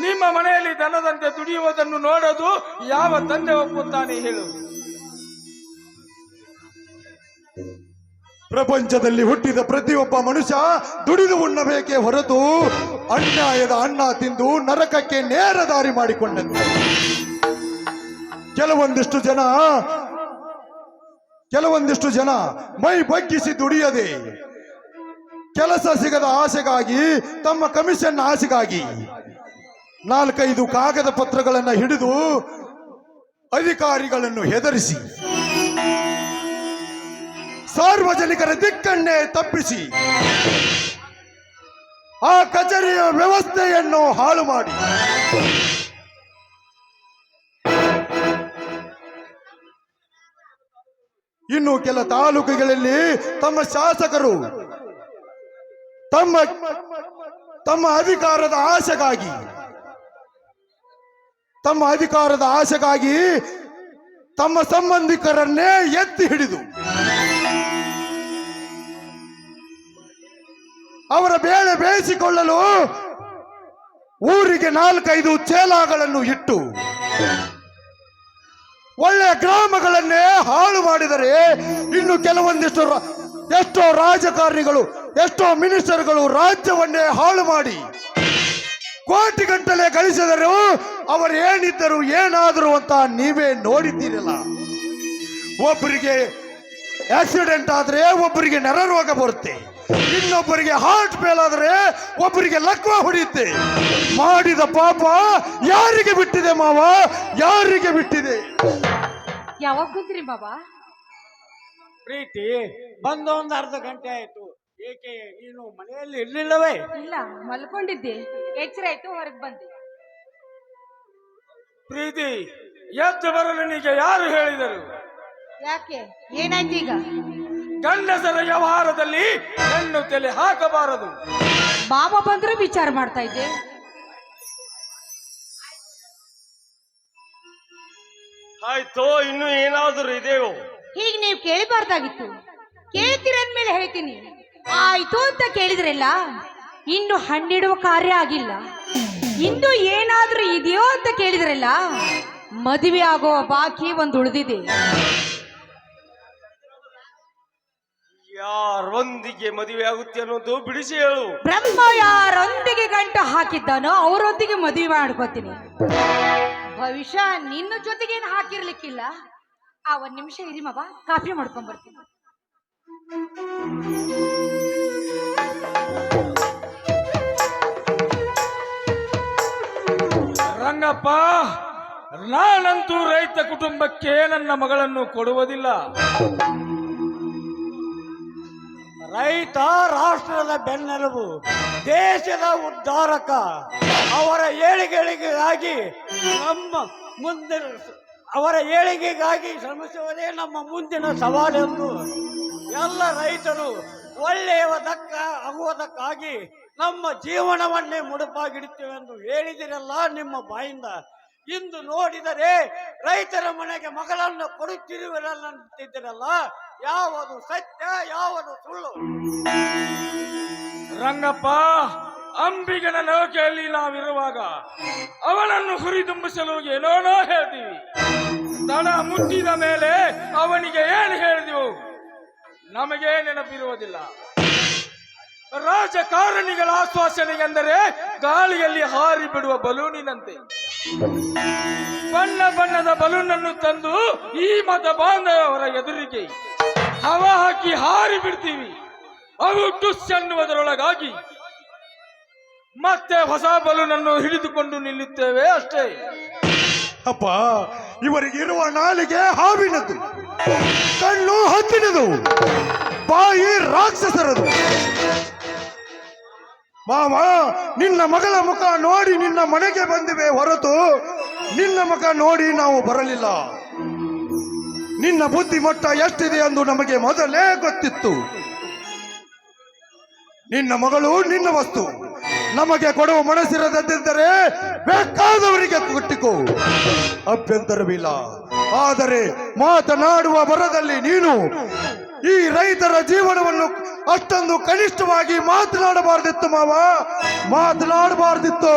ನಿಮ್ಮ ಮನೆಯಲ್ಲಿ ದನದಂತೆ ದುಡಿಯುವುದನ್ನು ನೋಡೋದು ಯಾವ ತಂದೆ ಒಪ್ಪುತ್ತಾನೆ ಹೇಳು? ಪ್ರಪಂಚದಲ್ಲಿ ಹುಟ್ಟಿದ ಪ್ರತಿಯೊಬ್ಬ ಮನುಷ್ಯ ದುಡಿದು ಉಣ್ಣಬೇಕೇ ಹೊರತು ಅನ್ಯಾಯದ ಅನ್ನ ತಿಂದು ನರಕಕ್ಕೆ ನೇರ ದಾರಿ ಮಾಡಿಕೊಂಡದ್ದು. ಕೆಲವೊಂದಿಷ್ಟು ಜನ ಮೈ ಬಗ್ಗಿಸಿ ದುಡಿಯದೆ ಕೆಲಸ ಸಿಗದ ಆಸೆಗಾಗಿ, ತಮ್ಮ ಕಮಿಷನ್ ಆಸೆಗಾಗಿ 4-5 ಕಾಗದ ಪತ್ರಗಳನ್ನು ಹಿಡಿದು ಅಧಿಕಾರಿಗಳನ್ನು ಹೆದರಿಸಿ ಸಾರ್ವಜನಿಕರ ದಿಕ್ಕನ್ನೇ ತಪ್ಪಿಸಿ ಆ ಕಚೇರಿಯ ವ್ಯವಸ್ಥೆಯನ್ನು ಹಾಳು ಮಾಡಿ ಇನ್ನು ಕೆಲ ತಾಲೂಕುಗಳಲ್ಲಿ ತಮ್ಮ ಶಾಸಕರು ತಮ್ಮ ಅಧಿಕಾರದ ಆಸೆಗಾಗಿ ತಮ್ಮ ಸಂಬಂಧಿಕರನ್ನೇ ಎತ್ತಿ ಹಿಡಿದು ಅವರ ಬೇಳೆ ಬೇಯಿಸಿಕೊಳ್ಳಲು ಊರಿಗೆ 4-5 ಚೇಲಾಗಳನ್ನು ಇಟ್ಟು ಒಳ್ಳೆಯ ಗ್ರಾಮಗಳನ್ನೇ ಹಾಳು ಮಾಡಿದರೆ, ಇನ್ನು ಎಷ್ಟೋ ರಾಜಕಾರಣಿಗಳು, ಎಷ್ಟೋ ಮಿನಿಸ್ಟರ್ಗಳು ರಾಜ್ಯವನ್ನೇ ಹಾಳು ಮಾಡಿ ಕೋಟಿಗಟ್ಟಲೆ ಗಳಿಸಿದರು. ಅವರು ಏನಿದ್ದರು ಏನಾದರು ಅಂತ ನೀವೇ ನೋಡಿದ್ದೀರಲ್ಲ. ಒಬ್ಬರಿಗೆ ಆಕ್ಸಿಡೆಂಟ್ ಆದ್ರೆ ಒಬ್ಬರಿಗೆ ನರರೋಗ ಬರುತ್ತೆ, ಇನ್ನೊಬ್ಬರಿಗೆ ಹಾರ್ಟ್ ಫೇಲ್ ಆದ್ರೆ ಒಬ್ಬರಿಗೆ ಲಕ್ವ ಹೊಡೆಯುತ್ತೆ. ಮಾಡಿದ ಪಾಪ ಯಾರಿಗೆ ಬಿಟ್ಟಿದೆ ಮಾವ, ಯಾರಿಗೆ ಬಿಟ್ಟಿದೆ? ಯಾವಾಗ ಬಂದ್ರಿ ಬಾಬಾ? ಪ್ರೀತಿ ಬಂದು 1 ಅರ್ಧ ಗಂಟೆ ಆಯ್ತು. ಏಕೆ ನೀನು ಮನೆಯಲ್ಲಿ ಇರ್ಲಿಲ್ಲವೇ? ಇಲ್ಲ, ಮಲ್ಕೊಂಡಿದ್ದೆ. ಎಚ್ಚರ ಆಯ್ತು, ಹೊರಗೆ ಬಂದೆ. ಪ್ರೀತಿ, ಎದ್ದು ಬರಲು ನಿನಗೆ ಯಾರು ಹೇಳಿದರು? ಯಾಕೆ ಏನಾಯ್ತು ಈಗ? ಗಂಡಸರ ವ್ಯವಹಾರದಲ್ಲಿ ಹೆಣ್ಣು ತಲೆ ಹಾಕಬಾರದು. ಮಾವ ಬಂದ್ರೆ ವಿಚಾರ ಮಾಡ್ತಾ ಇದ್ದೆ. ಆಯ್ತು, ಇನ್ನು ಏನಾದರೂ ಇದೆಯೋ? ಹೀಗೆ ನೀವು ಕೇಳಬಾರ್ದಾಗಿತ್ತು. ಕೇಳ್ತೀರಂದ್ಮೇಲೆ ಹೇಳ್ತೀನಿ. ಆಯ್ತು ಅಂತ ಕೇಳಿದ್ರಲ್ಲ, ಇನ್ನು ಹಣ್ಣಿಡುವ ಕಾರ್ಯ ಆಗಿಲ್ಲ. ಇನ್ನು ಏನಾದ್ರೂ ಇದೆಯೋ ಅಂತ ಕೇಳಿದ್ರಲ್ಲ, ಮದುವೆ ಆಗೋ ಬಾಕಿ ಒಂದು ಉಳಿದಿದೆ. ಯಾರೊಂದಿಗೆ ಮದುವೆ ಆಗುತ್ತೆ ಅನ್ನೋದು ಬಿಡಿಸಿ ಹೇಳು. ಬ್ರಹ್ಮ ಯಾರೊಂದಿಗೆ ಗಂಟ ಹಾಕಿದ್ದಾನೋ ಅವರೊಂದಿಗೆ ಮದುವೆ ಮಾಡ್ಕೋತೀನಿ. ಭವಿಷ್ಯ ನಿನ್ನ ಜೊತೆಗೇನು ಹಾಕಿರ್ಲಿಕ್ಕಿಲ್ಲ. ಆ ಒಂದ್ ನಿಮಿಷ ಇರಿ ಮಗ, ಕಾಫಿ ಮಾಡ್ಕೊಂಡ್ ಬರ್ತೀನಿ. ರಂಗಪ್ಪ, ನಾನಂತೂ ರೈತ ಕುಟುಂಬಕ್ಕೆ ನನ್ನ ಮಗಳನ್ನು ಕೊಡುವುದಿಲ್ಲ. ರೈತ ರಾಷ್ಟ್ರದ ಬೆನ್ನೆಲುಬು, ದೇಶದ ಉದ್ಧಾರಕ. ಅವರ ಏಳಿಗೆಗಾಗಿ ಶ್ರಮಿಸುವುದೇ ನಮ್ಮ ಮುಂದಿನ ಸವಾಲೆಂದು ಎಲ್ಲ ರೈತರು ಆಗುವುದಕ್ಕಾಗಿ ನಮ್ಮ ಜೀವನವನ್ನೇ ಮುಡುಪಾಗಿಡುತ್ತೇವೆಂದು ಹೇಳಿದಿರಲ್ಲ ನಿಮ್ಮ ಬಾಯಿಂದ. ಇಂದು ನೋಡಿದರೆ ರೈತರ ಮನೆಗೆ ಮಗಳನ್ನು ಕೊಡುತ್ತಿರುವಿರಲ್ಲ. ಯಾವುದು ಸತ್ಯ, ಯಾವುದು ಸುಳ್ಳು? ರಂಗಪ್ಪ, ಅಂಬಿಗನ ನೌಕೆಯಲ್ಲಿ ನಾವಿರುವಾಗ ಅವನನ್ನು ಹುರಿದುಂಬಿಸಲು ಏನೋನೋ ಹೇಳ್ತೀವಿ. ದಡ ಮುಟ್ಟಿದ ಮೇಲೆ ಅವನಿಗೆ ಏನು ಹೇಳಿದೆವು ನಮಗೆ ನೆನಪಿರುವುದಿಲ್ಲ. ರಾಜಕಾರಣಿಗಳ ಆಶ್ವಾಸನೆಗೆಂದರೆ ಗಾಳಿಯಲ್ಲಿ ಹಾರಿ ಬಿಡುವ ಬಲೂನಿನಂತೆ. ಬಣ್ಣ ಬಣ್ಣದ ಬಲೂನನ್ನು ತಂದು ಈ ಮತ ಬಾಂಧವರ ಎದುರಿಗೆ ಹವಾ ಹಾಕಿ ಹಾರಿ ಬಿಡ್ತೀವಿ. ಅವು ಟುಸ್ ಎನ್ನುವುದರೊಳಗಾಗಿ ಮತ್ತೆ ಹೊಸ ಬಲೂನನ್ನು ಹಿಡಿದುಕೊಂಡು ನಿಲ್ಲುತ್ತೇವೆ ಅಷ್ಟೇ. ಅಪ್ಪ, ಇವರಿಗಿರುವ ನಾಲಿಗೆ ಹಾವಿನದು, ಕಣ್ಣು ಹದ್ದಿನದು, ಬಾಯಿ ರಾಕ್ಷಸರದು. ಮಾವ, ನಿನ್ನ ಮಗಳ ಮುಖ ನೋಡಿ ನಿನ್ನ ಮನೆಗೆ ಬಂದಿವೆ ಹೊರತು ನಿನ್ನ ಮುಖ ನೋಡಿ ನಾವು ಬರಲಿಲ್ಲ. ನಿನ್ನ ಬುದ್ಧಿ ಮಟ್ಟ ಎಷ್ಟಿದೆ ಎಂದು ನಮಗೆ ಮೊದಲೇ ಗೊತ್ತಿತ್ತು. ನಿನ್ನ ಮಗಳು ನಿನ್ನ ವಸ್ತು. ನಮಗೆ ಕೊಡುವ ಮನಸ್ಸಿರದಿದ್ದರೆ ಬೇಕಾದವರಿಗೆ ಕೊಟ್ಟಿಕೋ, ಅಭ್ಯಂತರವಿಲ್ಲ. ಆದರೆ ಮಾತನಾಡುವ ಬರದಲ್ಲಿ ನೀನು ಈ ರೈತರ ಜೀವನವನ್ನು ಅಷ್ಟೊಂದು ಕನಿಷ್ಠವಾಗಿ ಮಾತನಾಡಬಾರ್ದಿತ್ತು ಮಾವ, ಮಾತನಾಡಬಾರ್ದಿತ್ತು.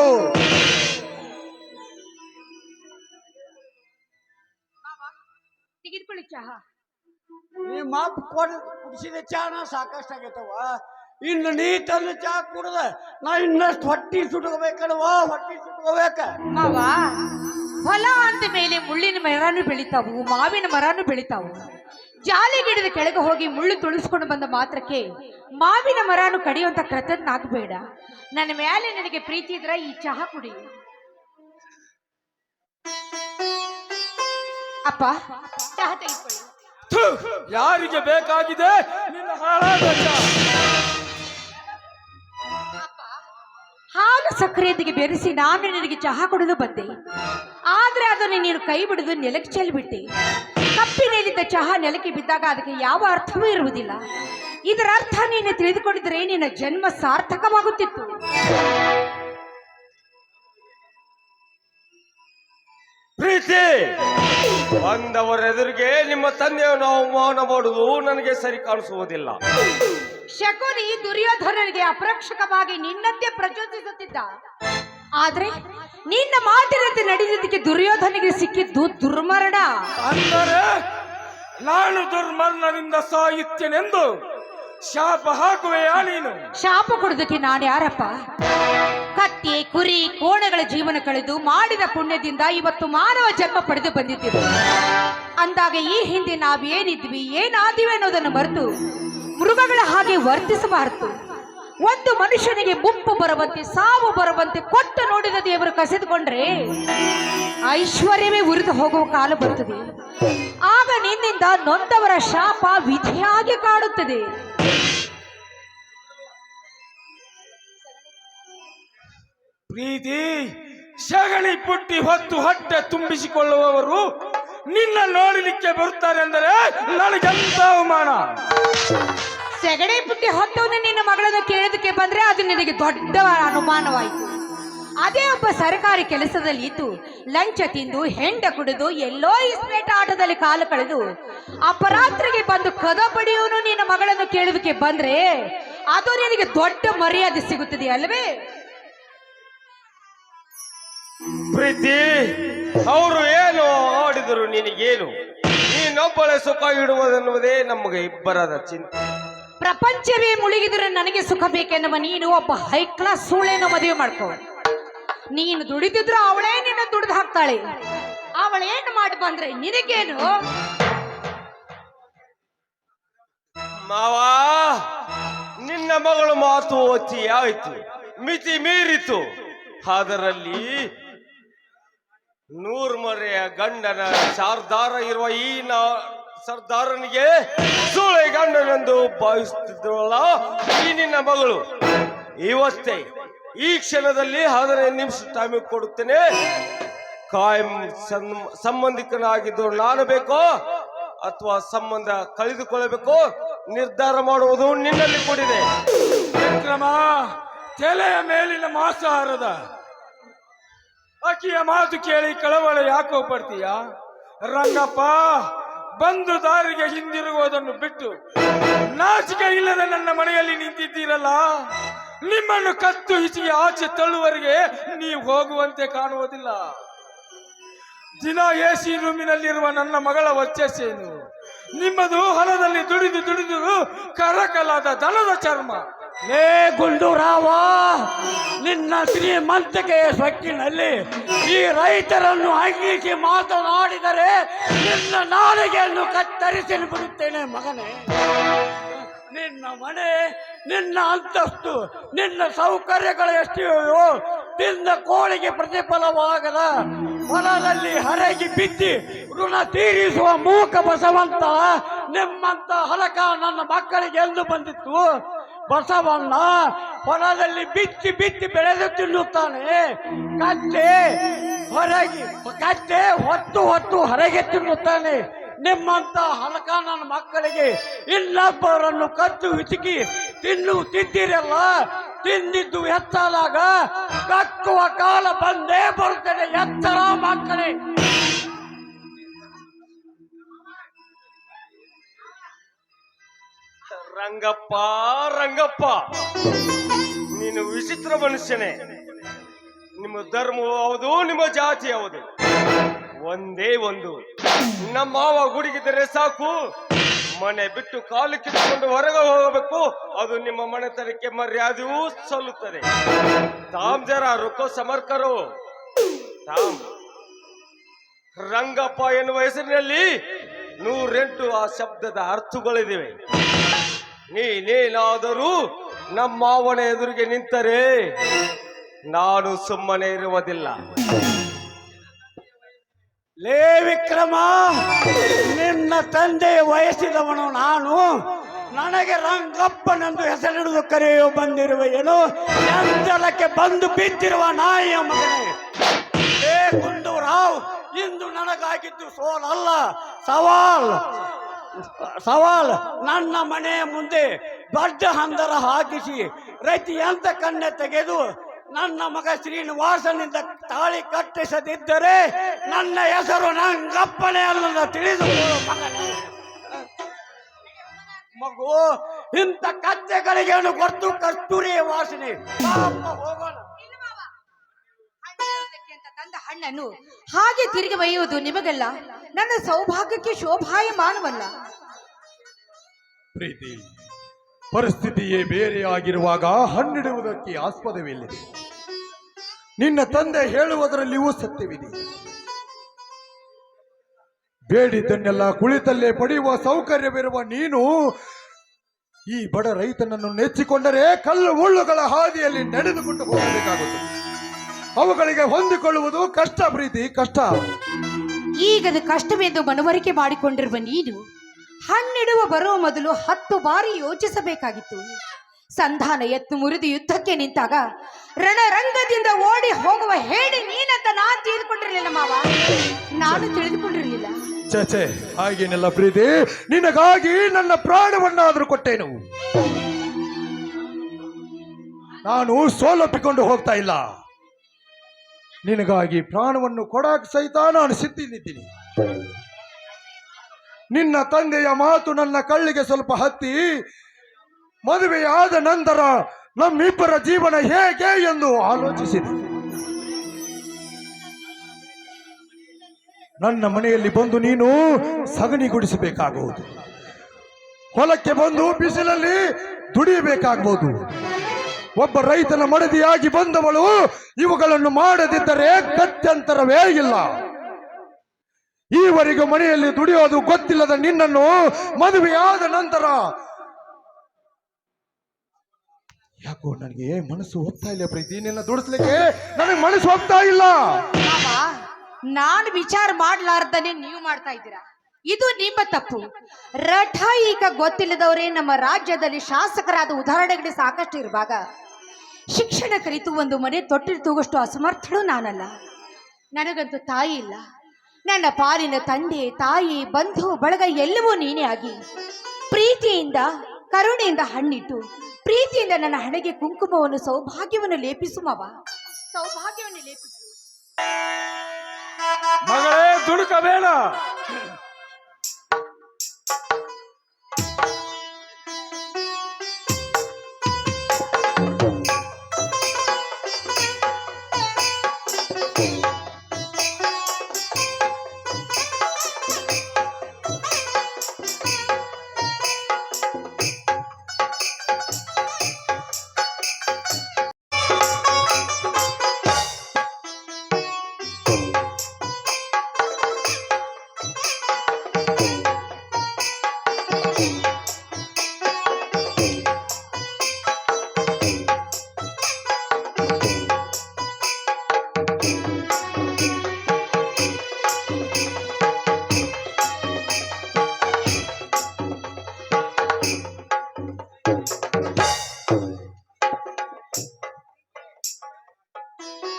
ತೆಗೆದುಕೊಳ್ಳಿ ಚಹಾ. ನಿಮ್ಮ ಅಪ್ಪ ಕುಡಿಸಿದ ಚಹಾನ ಸಾಕಷ್ಟಾಗೈತವ. ಇನ್ನು ನೀ ತಂದು ಚಹಾ ಕುಡ್ದ ನಾ ಇನ್ನಷ್ಟು ಹೊಟ್ಟಿ ಸುಟ್ಕೋಬೇಕಲ್ವ, ಹೊಟ್ಟಿ ಸುಟ್ಕೋಬೇಕ. ಮಾವ, ಹೊಲ ಅಂದ ಮೇಲೆ ಮುಳ್ಳಿನ ಮರನು ಬೆಳಿತಾವು, ಮಾವಿನ ಮರನು ಬೆಳಿತಾವು. ಜಾಲಿ ಗಿಡದ ಕೆಳಗೆ ಹೋಗಿ ಮುಳ್ಳು ತುಳಿಸ್ಕೊಂಡು ಬಂದ ಮಾತ್ರಕ್ಕೆ ಮಾವಿನ ಮರನು ಕಡಿಯುವಂತ ಕೃತಜ್ಞಾಗಬೇಡ. ನನ್ನ ಮೇಲೆ ನನಗೆ ಪ್ರೀತಿ ಇದ್ರೆ ಈ ಚಹಾ ಕುಡಿ. ಅಪ್ಪ, ಚಹಾ ತೆಗೆದುಕೊಳ್ಳಿ. ಥು, ಯಾರಿಗೆ ಬೇಕಾಗಿದೆ ನಿನ್ನ ಹಾಳಾದ ಚಹಾ? ಹಾಲು ಸಕ್ಕರೆಯೊಂದಿಗೆ ಬೆರೆಸಿ ನಾನು ನಿನಗೆ ಚಹಾ ಕುಡಿದು ಬಂದೆ. ಆದ್ರೆ ಅದನ್ನು ನೀನು ಕೈ ಬಿಡಿದು ನೆಲಕ್ಕೆ ಚೆಲ್ಬಿಟ್ಟೆ. ಕಪ್ಪಿನಲ್ಲಿದ್ದ ಚಹಾ ನೆಲಕ್ಕೆ ಬಿದ್ದಾಗ ಅದಕ್ಕೆ ಯಾವ ಅರ್ಥವೂ ಇರುವುದಿಲ್ಲ. ಇದರ ಅರ್ಥ ನೀನು ತಿಳಿದುಕೊಂಡಿದ್ರೆ ನಿನ್ನ ಜನ್ಮ ಸಾರ್ಥಕವಾಗುತ್ತಿತ್ತು. ಪ್ರೀತಿ, ಬಂದವರ ಎದುರಿಗೆ ನಿಮ್ಮ ತಂದೆಯನ್ನು ಅವಮಾನ ಮಾಡುವುದು ನನಗೆ ಸರಿ ಕಾಣಿಸುವುದಿಲ್ಲ. ಶಕುನಿ ದುರ್ಯೋಧನನಿಗೆ ಅಪ್ರಕ್ಷಕವಾಗಿ ನಿನ್ನಂತೆ ಪ್ರಚೋದಿಸುತ್ತಿದ್ದ. ಆದ್ರೆ ನಿನ್ನ ಮಾತಿನಂತೆ ನಡೆದಿದ್ದಕ್ಕೆ ದುರ್ಯೋಧನಿಗೆ ಸಿಕ್ಕಿದ್ದು ದುರ್ಮರಣ. ಅಂದರೆ ನಾನು ದುರ್ಮರಣದಿಂದ ಸಾಯುತ್ತೇನೆಂದು ಶಾಪ ಹಾಕುವೆಯಾ ನೀನು? ಶಾಪ ಕೊಡೋದಕ್ಕೆ ನಾನು ಯಾರಪ್ಪ? ಕತ್ತೆ ಕುರಿ ಕೋಣಗಳ ಜೀವನ ಕಳೆದು ಮಾಡಿದ ಪುಣ್ಯದಿಂದ ಇವತ್ತು ಮಾನವ ಜನ್ಮ ಪಡೆದು ಬಂದಿದ್ದೇವೆ. ಅಂದಾಗ ಈ ಹಿಂದೆ ನಾವೇನಿದ್ವಿ ಏನಾದಿವಿ ಅನ್ನೋದನ್ನು ಮರೆತು ಮೃಗಗಳ ಹಾಗೆ ವರ್ತಿಸಬಾರದು. ಒಂದು ಮನುಷ್ಯನಿಗೆ ಮುಪ್ಪು ಬರುವಂತೆ ಸಾವು ಬರುವಂತೆ ಕೊಟ್ಟು ನೋಡಿದ ದೇವರು ಕಸಿದುಕೊಂಡ್ರೆ ಐಶ್ವರ್ಯವೇ ಉರಿದು ಹೋಗುವ ಕಾಲ ಬರುತ್ತದೆ. ಆಗ ನಿನ್ನಿಂದ ನೊಂದವರ ಶಾಪ ವಿಧಿಯಾಗಿ ಕಾಡುತ್ತದೆ. ಪ್ರೀತಿ, ಸಗಣಿ ಪುಟ್ಟಿ ಹೊತ್ತು ಹೊಟ್ಟೆ ತುಂಬಿಸಿಕೊಳ್ಳುವವರು ನಿನ್ನ ನೋಡಲಿಕ್ಕೆ ಬರುತ್ತಾರೆ ಅಂದರೆ ನನಗೆಂತ ಅವಮಾನ. ಸೆಗಣಿ ಪುಟ್ಟಿ ಹೊತ್ತವನು ನಿನ್ನ ಮಗಳನ್ನು ಕೇಳೋದಕ್ಕೆ ಬಂದ್ರೆ ಅದು ನಿನಗೆ ದೊಡ್ಡ ಅನುಮಾನವಾಯಿತು. ಅದೇ ಒಬ್ಬ ಸರ್ಕಾರಿ ಕೆಲಸದಲ್ಲಿ ಇದ್ದು ಲಂಚ ತಿಂದು ಹೆಂಡ ಕುಡಿದು ಎಲ್ಲೋ ಇಸ್ಪೇಟ ಆಟದಲ್ಲಿ ಕಾಲು ಕಳೆದು ಅಪರಾತ್ರಿಗೆ ಬಂದು ಕದ ಬಡಿಯೋನು ನಿನ್ನ ಮಗಳನ್ನು ಕೇಳೋದಕ್ಕೆ ಬಂದ್ರೆ ಅದು ನಿನಗೆ ದೊಡ್ಡ ಮರ್ಯಾದೆ ಸಿಗುತ್ತದೆ ಅಲ್ವೇ? ಪ್ರೀತಿ, ಅವರು ಏನು ಆಡಿದರು ನಿನಗೇನು? ನೀನೊಬ್ಬಳೆ ಸುಖ ಇಡುವುದೆನ್ನುವುದೇ ನಮಗೆ ಇಬ್ಬರದ ಚಿಂತೆ. ಪ್ರಪಂಚವೇ ಮುಳುಗಿದ್ರೆ ನನಗೆ ಸುಖ ಬೇಕೆನ್ನುವ ನೀನು ಒಬ್ಬ ಹೈ ಕ್ಲಾಸ್ ಸೂಳೆನ ಮದುವೆ ಮಾಡ್ಕೋ. ನೀನು ದುಡಿದಿದ್ರು ಅವಳೇ ನಿನ್ನ ದುಡಿದು ಹಾಕ್ತಾಳೆ. ಅವಳೇನು ಮಾಡಿ ಬಂದ್ರೆ ನಿನಗೇನು? ಮಾವ, ನಿನ್ನ ಮಗಳು ಮಾತು ಅತಿ ಆಯ್ತು, ಮಿತಿ ಮೀರಿತು. ಅದರಲ್ಲಿ 100 ಮರೆಯ ಗಂಡನ ಸರ್ದಾರ ಇರುವ ಈ ಸರ್ದಾರನಿಗೆ ಸೂಳೆ ಗಂಡನೆಂದು ಭಾವಿಸುತ್ತಿದ್ದವಲ್ಲ ಈ ನಿನ್ನ ಮಗಳು. ಇವತ್ತೇ ಈ ಕ್ಷಣದಲ್ಲಿ 15 ನಿಮಿಷ ಟೈಮ್ ಕೊಡುತ್ತೇನೆ. ಕಾಯಂ ಸಂಬಂಧಿಕನಾಗಿದ್ದು ನಾನು ಬೇಕೋ ಅಥವಾ ಸಂಬಂಧ ಕಳೆದುಕೊಳ್ಳಬೇಕೋ ನಿರ್ಧಾರ ಮಾಡುವುದು ನಿನ್ನಲ್ಲಿ ಕೂಡಿದೆ. ವಿಕ್ರಮ, ತಲೆಯ ಮೇಲಿನ ಮಾಂಸಾಹಾರದ ಅಕ್ಕಿಯ ಮಾತು ಕೇಳಿ ಕಳವಳ ಯಾಕೋ ಪಡ್ತೀಯ? ರಂಗಪ್ಪ, ಬಂದು ದಾರಿಗೆ ಹಿಂದಿರುಗುವುದನ್ನು ಬಿಟ್ಟು ನಾಚಿಕೆ ಇಲ್ಲದ ನನ್ನ ಮನೆಯಲ್ಲಿ ನಿಂತಿದ್ದೀರಲ್ಲ, ನಿಮ್ಮನ್ನು ಕತ್ತು ಹಿಸಿಗೆ ಆಚೆ ತಳ್ಳುವರೆಗೆ ನೀವು ಹೋಗುವಂತೆ ಕಾಣುವುದಿಲ್ಲ. ದಿನ ಎಸಿ ರೂಮಿನಲ್ಲಿರುವ ನನ್ನ ಮಗಳ ವರ್ಚಸ್ಸೇನು? ನಿಮ್ಮದು ಹೊಲದಲ್ಲಿ ದುಡಿದು ದುಡಿದು ಕರಕಲಾದ ದನದ ಚರ್ಮ. ಲೇ ಗುಂಡೂರಾವ, ನಿನ್ನ ಶ್ರೀಮಂತಿಕೆಯ ಸೊಕ್ಕಿನಲ್ಲಿ ಈ ರೈತರನ್ನು ಅಂಗೀಕಿ ಮಾತನಾಡಿದರೆ ನಿನ್ನ ನಾಲಿಗೆಯನ್ನು ಕತ್ತರಿಸಿ ಬಿಡುತ್ತೇನೆ ಮಗನೇ. ನಿನ್ನ ಮನೆ, ನಿನ್ನ ಅಂತಸ್ತು, ನಿನ್ನ ಸೌಕರ್ಯಗಳು ಎಷ್ಟಿವೆಯೋ ತಿಂದ ಕೋಳಿಗೆ ಪ್ರತಿಫಲವಾಗದ ಹೊಲದಲ್ಲಿ ಹರಗಿ ಬಿದ್ದಿ ಋಣ ತೀರಿಸುವ ಮೂಕ ಬಸವಂತ ನಿಮ್ಮಂತ ಹಲಕ ನನ್ನ ಮಕ್ಕಳಿಗೆ ಎಂದು ಬಂದಿತ್ತು. ಬಸವಣ್ಣ ಹೊಲದಲ್ಲಿ ಬಿತ್ತಿ ಬಿತ್ತಿ ಬೆಳೆದು ತಿನ್ನುತ್ತಾನೆ. ಕತ್ತೆ ಹೊತ್ತು ಹೊತ್ತು ಹೊರಗೆ ತಿನ್ನುತ್ತಾನೆ. ನಿಮ್ಮಂತ ಹಲಕ ನನ್ನ ಮಕ್ಕಳಿಗೆ ಇನ್ನೊಬ್ಬರನ್ನು ಕತ್ತು ಹಿಚುಕಿ ತಿನ್ನುತ್ತಿದ್ದೀರಲ್ಲ, ತಿಂದಿದ್ದು ಹೆಚ್ಚಾದಾಗ ಕಕ್ಕುವ ಕಾಲ ಬಂದೇ ಬರುತ್ತದೆ. ಎತ್ತರ ಮಕ್ಕಳೇ. ರಂಗಪ್ಪ, ರಂಗಪ್ಪ, ನೀನು ವಿಚಿತ್ರ ಮನುಷ್ಯನೇ. ನಿಮ್ಮ ಧರ್ಮವು ಹೌದು, ನಿಮ್ಮ ಜಾತಿ ಹೌದು, ಒಂದೇ ಒಂದು. ನಮ್ಮ ಮಾವ ಗುಡಿಗಿದ್ದರೆ ಸಾಕು, ಮನೆ ಬಿಟ್ಟು ಕಾಲು ಕಿತ್ಕೊಂಡು ಹೊರಗೆ ಹೋಗಬೇಕು. ಅದು ನಿಮ್ಮ ಮನೆತನಕ್ಕೆ ಮರ್ಯಾದೆಯೂ ಸಲ್ಲುತ್ತದೆ. ತಾಮ್ ಜರ ರುಕೋ ಸಮರ್ಕರು ತಾಮ್. ರಂಗಪ್ಪ ಎನ್ನುವ ಹೆಸರಿನಲ್ಲಿ 108 ಆ ಶಬ್ದದ ಅರ್ಥಗಳಿವೆ. ನೀನೇನಾದರೂ ನಮ್ಮ ಮಾವನ ಎದುರಿಗೆ ನಿಂತರೆ ನಾನು ಸುಮ್ಮನೆ ಇರುವುದಿಲ್ಲ. ಲೇ ವಿಕ್ರಮ, ನಿನ್ನ ತಂದೆ ವಯಸ್ಸಿದವನು ನಾನು. ನನಗೆ ರಂಗಪ್ಪನೆಂದು ಹೆಸರಿಡುವುದು ಕರೆಯೋ ಬಂದಿರುವೆಯೇನು? ಎಂಜಲಕ್ಕೆ ಬಂದು ಬಿದ್ದಿರುವ ನಾಯಿಯ ಮಗನೇ. ಲೇ ಗುಂಡೂರಾವ್, ಇಂದು ನನಗಾಗಿದ್ದು ಸೋಲಲ್ಲ, ಸವಾಲ್. ನನ್ನ ಮನೆಯ ಮುಂದೆ ದೊಡ್ಡ ಹಂದರ ಹಾಕಿಸಿ ರತಿಯಂತ ಕಣ್ಣೆ ತೆಗೆದು ನನ್ನ ಮಗ ಶ್ರೀನಿವಾಸನಿಂದ ತಾಳಿ ಕಟ್ಟಿಸದಿದ್ದರೆ ನನ್ನ ಹೆಸರು ರಂಗಪ್ಪನೇ ಅಲ್ಲ, ತಿಳಿದು ಮಗನೇ. ಮಗು, ಇಂಥ ಕತ್ತೆಗಳಿಗೆ ಗೊತ್ತು ಕಸ್ತೂರಿಯ ವಾಸನೆ. ಹೋಗೋಣ. ತಂದ ಹಣ್ಣನ್ನು ಹಾಗೆ ತಿರುಗಿ ಒಯ್ಯುವುದು ನಿಮಗಲ್ಲ, ನನ್ನ ಸೌಭಾಗ್ಯಕ್ಕೆ ಶೋಭಾಯಮಾನವಲ್ಲ. ಪ್ರೀತಿ, ಪರಿಸ್ಥಿತಿಯೇ ಬೇರೆಯಾಗಿರುವಾಗ ಹಣ್ಣಿಡುವುದಕ್ಕೆ ಆಸ್ಪದವಿಲ್ಲಿದೆ. ನಿನ್ನ ತಂದೆ ಹೇಳುವುದರಲ್ಲಿಯೂ ಸತ್ಯವಿದೆ. ಬೇಡಿದ್ದನ್ನೆಲ್ಲ ಕುಳಿತಲ್ಲೇ ಪಡೆಯುವ ಸೌಕರ್ಯವಿರುವ ನೀನು ಈ ಬಡ ರೈತನನ್ನು ನೆಚ್ಚಿಕೊಂಡರೆ ಕಲ್ಲು ಮುಳ್ಳುಗಳ ಹಾದಿಯಲ್ಲಿ ನಡೆದುಕೊಂಡು ಹೋಗಬೇಕಾಗುತ್ತದೆ. ಅವುಗಳಿಗೆ ಹೊಂದಿಕೊಳ್ಳುವುದು ಕಷ್ಟ ಪ್ರೀತಿ, ಕಷ್ಟ. ಈಗದು ಕಷ್ಟವೆಂದು ಮನವರಿಕೆ ಮಾಡಿಕೊಂಡಿರುವ ನೀನು ಹಣ್ಣಿಡುವ ಬರುವ ಮೊದಲು 10 ಬಾರಿ ಯೋಚಿಸಬೇಕಾಗಿತ್ತು. ಸಂಧಾನ ಎತ್ತು ಮುರಿದು ಯುದ್ಧಕ್ಕೆ ನಿಂತಾಗ ರಣರಂಗದಿಂದ ಓಡಿ ಹೋಗುವ ಹೇಳಿ ನೀನಂತ ನಾನು ತಿಳಿದುಕೊಂಡಿರಲಿಲ್ಲ ಮಾವ, ನಾನು ತಿಳಿದುಕೊಂಡಿರಲಿಲ್ಲ. ಚಚೆ, ಹಾಗೇನೆಲ್ಲ ಪ್ರೀತಿ, ನಿನಗಾಗಿ ನನ್ನ ಪ್ರಾಣವನ್ನಾದರೂ ಕೊಟ್ಟೇನು. ನಾನು ಸೋಲೊಪ್ಪಿಕೊಂಡು ಹೋಗ್ತಾ ಇಲ್ಲ. ನಿನಗಾಗಿ ಪ್ರಾಣವನ್ನು ಕೊಡಾಕ್ ಸಹಿತ ನಾನು ಸಿದ್ಧಿನಿದ್ದೀನಿ. ನಿನ್ನ ತಂದೆಯ ಮಾತು ನನ್ನ ಕಳ್ಳಿಗೆ ಸ್ವಲ್ಪ ಹತ್ತಿ, ಮದುವೆಯಾದ ನಂತರ ನಮ್ಮಿಬ್ಬರ ಜೀವನ ಹೇಗೆ ಎಂದು ಆಲೋಚಿಸಿದೆ. ನನ್ನ ಮನೆಯಲ್ಲಿ ಬಂದು ನೀನು ಸಗಣಿ ಗುಡಿಸಬೇಕಾಗುವುದು, ಹೊಲಕ್ಕೆ ಬಂದು ಬಿಸಿಲಲ್ಲಿ ದುಡಿಯಬೇಕಾಗಬಹುದು. ಒಬ್ಬ ರೈತನ ಮಡದಿಯಾಗಿ ಬಂದವಳು ಇವುಗಳನ್ನು ಮಾಡದಿದ್ದರೆ ಗತ್ಯಂತರವೇ ಇಲ್ಲ. ಈವರೆಗೂ ಮನೆಯಲ್ಲಿ ದುಡಿಯೋದು ಗೊತ್ತಿಲ್ಲದ ನಿನ್ನನ್ನು ಮದುವೆಯಾದ ನಂತರ ಯಾಕೋ ನನಗೆ ಮನಸ್ಸು ಒಪ್ತಾ ಇಲ್ಲ ಪ್ರೀತಿ. ನಿನ್ನ ದುಡಿಸ್ಲಿಕ್ಕೆ ನನಗೆ ಮನಸ್ಸು ಒಪ್ತಾ ಇಲ್ಲ. ಮಾವ, ನಾನು ವಿಚಾರ ಮಾಡ್ಲಾರ್ದನೆ ನೀವು ಮಾಡ್ತಾ ಇದ್ದೀರಾ, ಇದು ನಿಮ್ಮ ತಪ್ಪು. ರಠ ಈಗ ಗೊತ್ತಿಲ್ಲದವರೇ ನಮ್ಮ ರಾಜ್ಯದಲ್ಲಿ ಶಾಸಕರಾದ ಉದಾಹರಣೆಗಳು ಸಾಕಷ್ಟು ಇರುವಾಗ ಶಿಕ್ಷಣ ಕಲಿತು ಒಂದು ಮನೆ ತೊಟ್ಟಿಲು ತೂಗಷ್ಟು ಅಸಮರ್ಥಳು ನಾನಲ್ಲ. ನನಗಂತೂ ತಾಯಿ ಇಲ್ಲ. ನನ್ನ ಪಾಲಿನ ತಂದೆ, ತಾಯಿ, ಬಂಧು ಬಳಗ ಎಲ್ಲವೂ ನೀನೇ ಆಗಿ ಪ್ರೀತಿಯಿಂದ ಕರುಣೆಯಿಂದ ಹಣ್ಣಿಟ್ಟು ಪ್ರೀತಿಯಿಂದ ನನ್ನ ಹಣೆಗೆ ಕುಂಕುಮವನ್ನು ಸೌಭಾಗ್ಯವನ್ನು ಲೇಪಿಸು ಮಾವ, ಸೌಭಾಗ್ಯವನ್ನು ಲೇಪಿಸು. ಮಗಳೇ, ದುಡುಕಬೇಡ.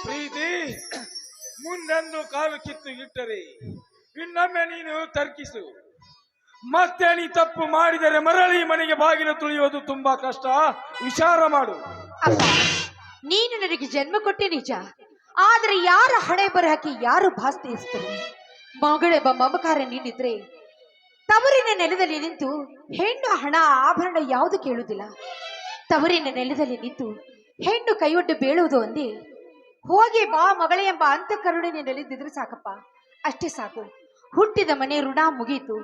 ಪ್ರೀತಿ, ಮುಂದೆಂದು ಕಾಲು ಕಿತ್ತು ಇಟ್ಟರೆ ಇನ್ನೊಮ್ಮೆ ನೀನು ತರ್ಕಿಸು. ಮತ್ತೆ ನೀ ತಪ್ಪು ಮಾಡಿದರೆ ಮರಳಿ ಮನೆಗೆ ಬಾಗಿಲು ತುಳಿಯೋದು ತುಂಬಾ ಕಷ್ಟ. ವಿಚಾರ ಮಾಡು. ಅಪ್ಪ, ನೀನು ನನಗೆ ಜನ್ಮ ಕೊಟ್ಟೆ ನಿಜ, ಆದ್ರೆ ಯಾರ ಹಣೆ ಬರಹಕ್ಕೆ ಯಾರು ಭಾಸ್ತಿಸ್ತಾರೆ? ಮಗಳೆಂಬ ಮಮಕಾರ ನೀನಿದ್ರೆ ತವರಿನ ನೆಲದಲ್ಲಿ ನಿಂತು ಹೆಣ್ಣು ಹಣ ಆಭರಣ ಯಾವುದು ಕೇಳುವುದಿಲ್ಲ. ತವರಿನ ನೆಲದಲ್ಲಿ ನಿಂತು ಹೆಣ್ಣು ಕೈಯೊಡ್ಡು ಬೀಳುವುದು ಒಂದೇ. ಹೋಗಿ ಬಾ ಮಗಳೇ ಎಂಬ ಅಂತಃಕರುಣೆ ನೆಲೆದಿದ್ರೆ ಸಾಕಪ್ಪ, ಅಷ್ಟೇ ಸಾಕು. ಹುಟ್ಟಿದ ಮನೆ ಋಣ ಮುಗೀತು.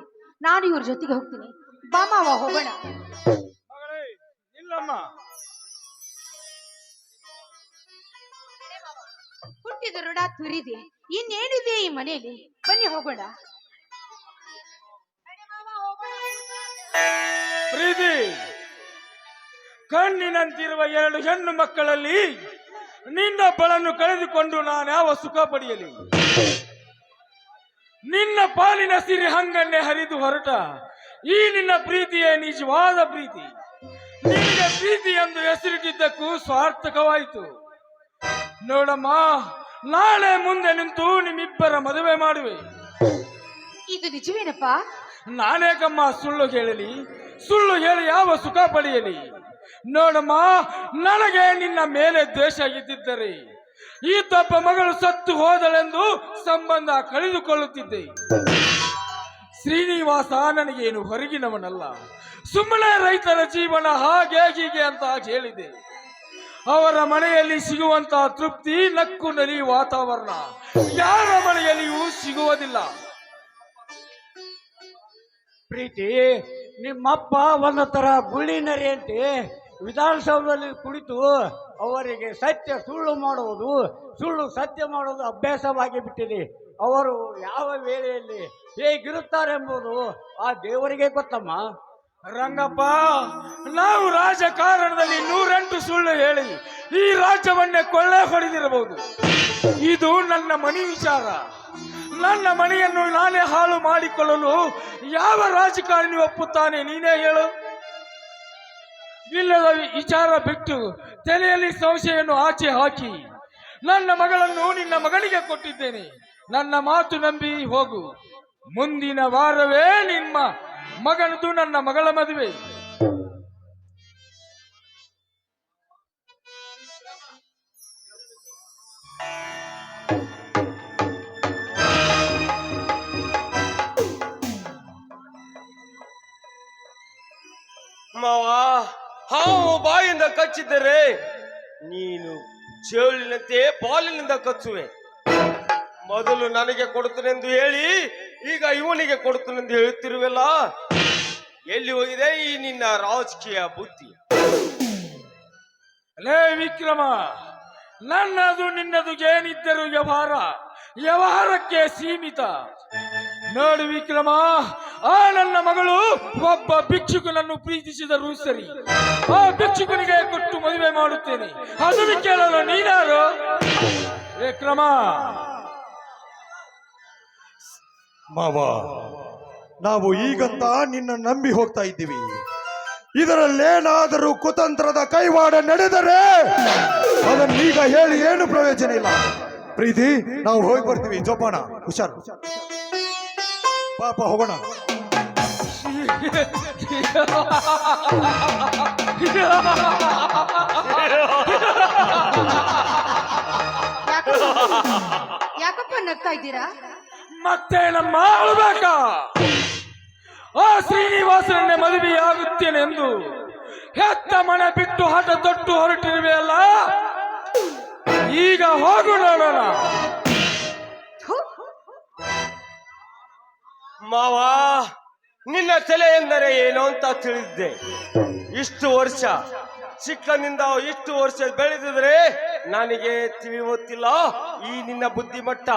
ನಾನು ಇವ್ರ ಜೊತೆಗೆ ಹೋಗ್ತೀನಿ. ಬಾ ಮಾವ, ಹೋಗೋಣ. ಮಗಳೇ, ಇಲ್ಲಮ್ಮ. ಹುಟ್ಟಿದ ಋಣ ತುರಿದೆ, ಇನ್ನೇನಿದೆ ಈ ಮನೆಯಲ್ಲಿ? ಬನ್ನಿ ಹೋಗೋಣ. ಪ್ರೀತಿ, ಕಣ್ಣಿನಂತಿರುವ 2 ಹೆಣ್ಣು ಮಕ್ಕಳಲ್ಲಿ ನಿನ್ನೊಬ್ಬಳನ್ನು ಕಳೆದುಕೊಂಡು ನಾನ್ಯಾವ ಸುಖ ಪಡೆಯಲಿ? ನಿನ್ನ ಪಾಲಿನ ಸಿರಿ ಹಂಗನ್ನೇ ಹರಿದು ಹೊರಟ ಈ ನಿನ್ನ ಪ್ರೀತಿಯೇ ನಿಜವಾದ ಪ್ರೀತಿ. ನಿನಗೆ ಪ್ರೀತಿ ಎಂದು ಹೆಸರಿಟ್ಟಿದ್ದಕ್ಕೂ ಸಾರ್ಥಕವಾಯಿತು. ನೋಡಮ್ಮ, ನಾಳೆ ಮುಂದೆ ನಿಂತು ನಿಮ್ಮಿಬ್ಬರ ಮದುವೆ ಮಾಡುವೆ. ಇದು ನಿಜವೇನಪ್ಪ? ನಾನೇಕಮ್ಮ ಸುಳ್ಳು ಹೇಳಲಿ? ಸುಳ್ಳು ಹೇಳಿ ಯಾವ ಸುಖ ಪಡೆಯಲಿ? ನೋಡಮ್ಮ, ನನಗೆ ನಿನ್ನ ಮೇಲೆ ದ್ವೇಷ ಇದ್ದಿದ್ದರೆ ಈತೊಬ್ಬ ಮಗಳು ಸತ್ತು ಹೋದಳೆಂದು ಸಂಬಂಧ ಕಳೆದುಕೊಳ್ಳುತ್ತಿದ್ದೆ. ಶ್ರೀನಿವಾಸ ನನಗೇನು ಹೊರಗಿನವನಲ್ಲ. ಸುಮ್ಮನೆ ರೈತರ ಜೀವನ ಹಾಗೆ ಹೀಗೆ ಅಂತ ಹೇಳಿದೆ. ಅವರ ಮನೆಯಲ್ಲಿ ಸಿಗುವಂತಹ ತೃಪ್ತಿ, ನಕ್ಕು ನಲಿ ವಾತಾವರಣ ಯಾರ ಮನೆಯಲ್ಲಿಯೂ ಸಿಗುವುದಿಲ್ಲ. ಪ್ರೀತಿ, ನಿಮ್ಮಪ್ಪ ಒಂದು ತರ ಗುಳ್ಳಿ ನರಿ ಅಂತೆ ವಿಧಾನಸೌಧದಲ್ಲಿ ಕುಳಿತು ಅವರಿಗೆ ಸತ್ಯ ಸುಳ್ಳು ಮಾಡುವುದು, ಸುಳ್ಳು ಸತ್ಯ ಮಾಡುವುದು ಅಭ್ಯಾಸವಾಗಿ ಬಿಟ್ಟಿದೆ. ಅವರು ಯಾವ ವೇಳೆಯಲ್ಲಿ ಹೇಗಿರುತ್ತಾರೆಂಬುದು ಆ ದೇವರಿಗೆ ಗೊತ್ತಮ್ಮ. ರಂಗಪ್ಪ, ನಾವು ರಾಜಕಾರಣದಲ್ಲಿ 108 ಸುಳ್ಳು ಹೇಳಿ ಈ ರಾಜ್ಯವನ್ನೇ ಕೊಳ್ಳೆ ಹೊಡೆದಿರಬಹುದು. ಇದು ನನ್ನ ಮನೆ ವಿಚಾರ. ನನ್ನ ಮನೆಯನ್ನು ನಾನೇ ಹಾಳು ಮಾಡಿಕೊಳ್ಳಲು ಯಾವ ರಾಜಕಾರಣಿ ಒಪ್ಪುತ್ತಾನೆ? ನೀನೇ ಹೇಳು. ಇಲ್ಲದ ವಿಚಾರ ಬಿಟ್ಟು ತಲೆಯಲ್ಲಿ ಸಂಶಯವನ್ನು ಆಚೆ ಹಾಕಿ ನನ್ನ ಮಗಳನ್ನು ನಿನ್ನ ಮಗನಿಗೆ ಕೊಟ್ಟಿದ್ದೇನೆ. ನನ್ನ ಮಾತು ನಂಬಿ ಹೋಗು. ಮುಂದಿನ ವಾರವೇ ನಿಮ್ಮ ಮಗನದು ನನ್ನ ಮಗಳ ಮದುವೆ. ಮಾವ, ಹಾವು ಬಾಯಿಂದ ಕಚ್ಚಿದ್ದರೆ ನೀನು ಚೇಳಿನಂತೆ ಬಾಲಿನಿಂದ ಕಚ್ಚುವೆ. ಮೊದಲು ನನಗೆ ಕೊಡುತ್ತನೆಂದು ಹೇಳಿ ಈಗ ಇವನಿಗೆ ಕೊಡುತ್ತನೆಂದು ಹೇಳುತ್ತಿರುವೆಲ್ಲ. ಎಲ್ಲಿ ಹೋಗಿದೆ ಈ ನಿನ್ನ ರಾಜಕೀಯ ಬುದ್ಧಿ? ಲೇ ವಿಕ್ರಮ, ನನ್ನದು ನಿನ್ನದು ಏನಿದ್ದರೂ ವ್ಯವಹಾರಕ್ಕೆ ಸೀಮಿತ. ನೋಡು ವಿಕ್ರಮ, ಆ ನನ್ನ ಮಗಳು ಒಬ್ಬ ಭಿಕ್ಷುಕನನ್ನು ಪ್ರೀತಿಸಿದರೂ ಸರಿ, ಆ ಭಿಕ್ಷುಕನಿಗೆ ಕೊಟ್ಟು ಮದುವೆ ಮಾಡುತ್ತೇನೆ. ಅದನ್ನು ಕೇಳಲು ನೀನಾರು? ವಿಕ್ರಮ ಮಾವ, ನಾವು ಈಗಂತ ನಿನ್ನ ನಂಬಿ ಹೋಗ್ತಾ ಇದ್ದೀವಿ. ಇದರಲ್ಲೇನಾದರೂ ಕುತಂತ್ರದ ಕೈವಾಡ ನಡೆದರೆ ಅದನ್ನೀಗ ಹೇಳಿ ಏನು ಪ್ರಯೋಜನ ಇಲ್ಲ. ಪ್ರೀತಿ, ನಾವು ಹೋಗಿ ಬರ್ತೀವಿ. ಜೋಪಾನ, ಹುಷಾರು. ಪಾಪ, ಹೋಗೋಣ. ಯಾಕಪ್ಪ ನಗ್ತಾ ಇದ್ದೀರಾ? ಮತ್ತೆ ನಮ್ಮ ಅಳ್ಬೇಕಾ? ಆ ಶ್ರೀನಿವಾಸನನ್ನೇ ಮದುವೆಯಾಗುತ್ತೇನೆ ಎಂದು ಹೆತ್ತ ಮನೆ ಬಿಟ್ಟು ಹಠ ತೊಟ್ಟು ಹೊರಟಿರುವೆ ಅಲ್ಲ. ಈಗ ಹೋಗು, ನೋಡೋಣ. ಮಾವ, ನಿನ್ನ ತಲೆ ಎಂದರೆ ಏನು ಅಂತ ತಿಳಿದಿದ್ದೆ. ಇಷ್ಟು ವರ್ಷ ಚಿಕ್ಕನಿಂದ ಇಷ್ಟು ವರ್ಷ ಬೆಳೆದಿದ್ರೆ ನನಗೆ ತಿಳಿಯುತ್ತಿಲ್ಲ ಈ ನಿನ್ನ ಬುದ್ಧಿಮಟ್ಟ.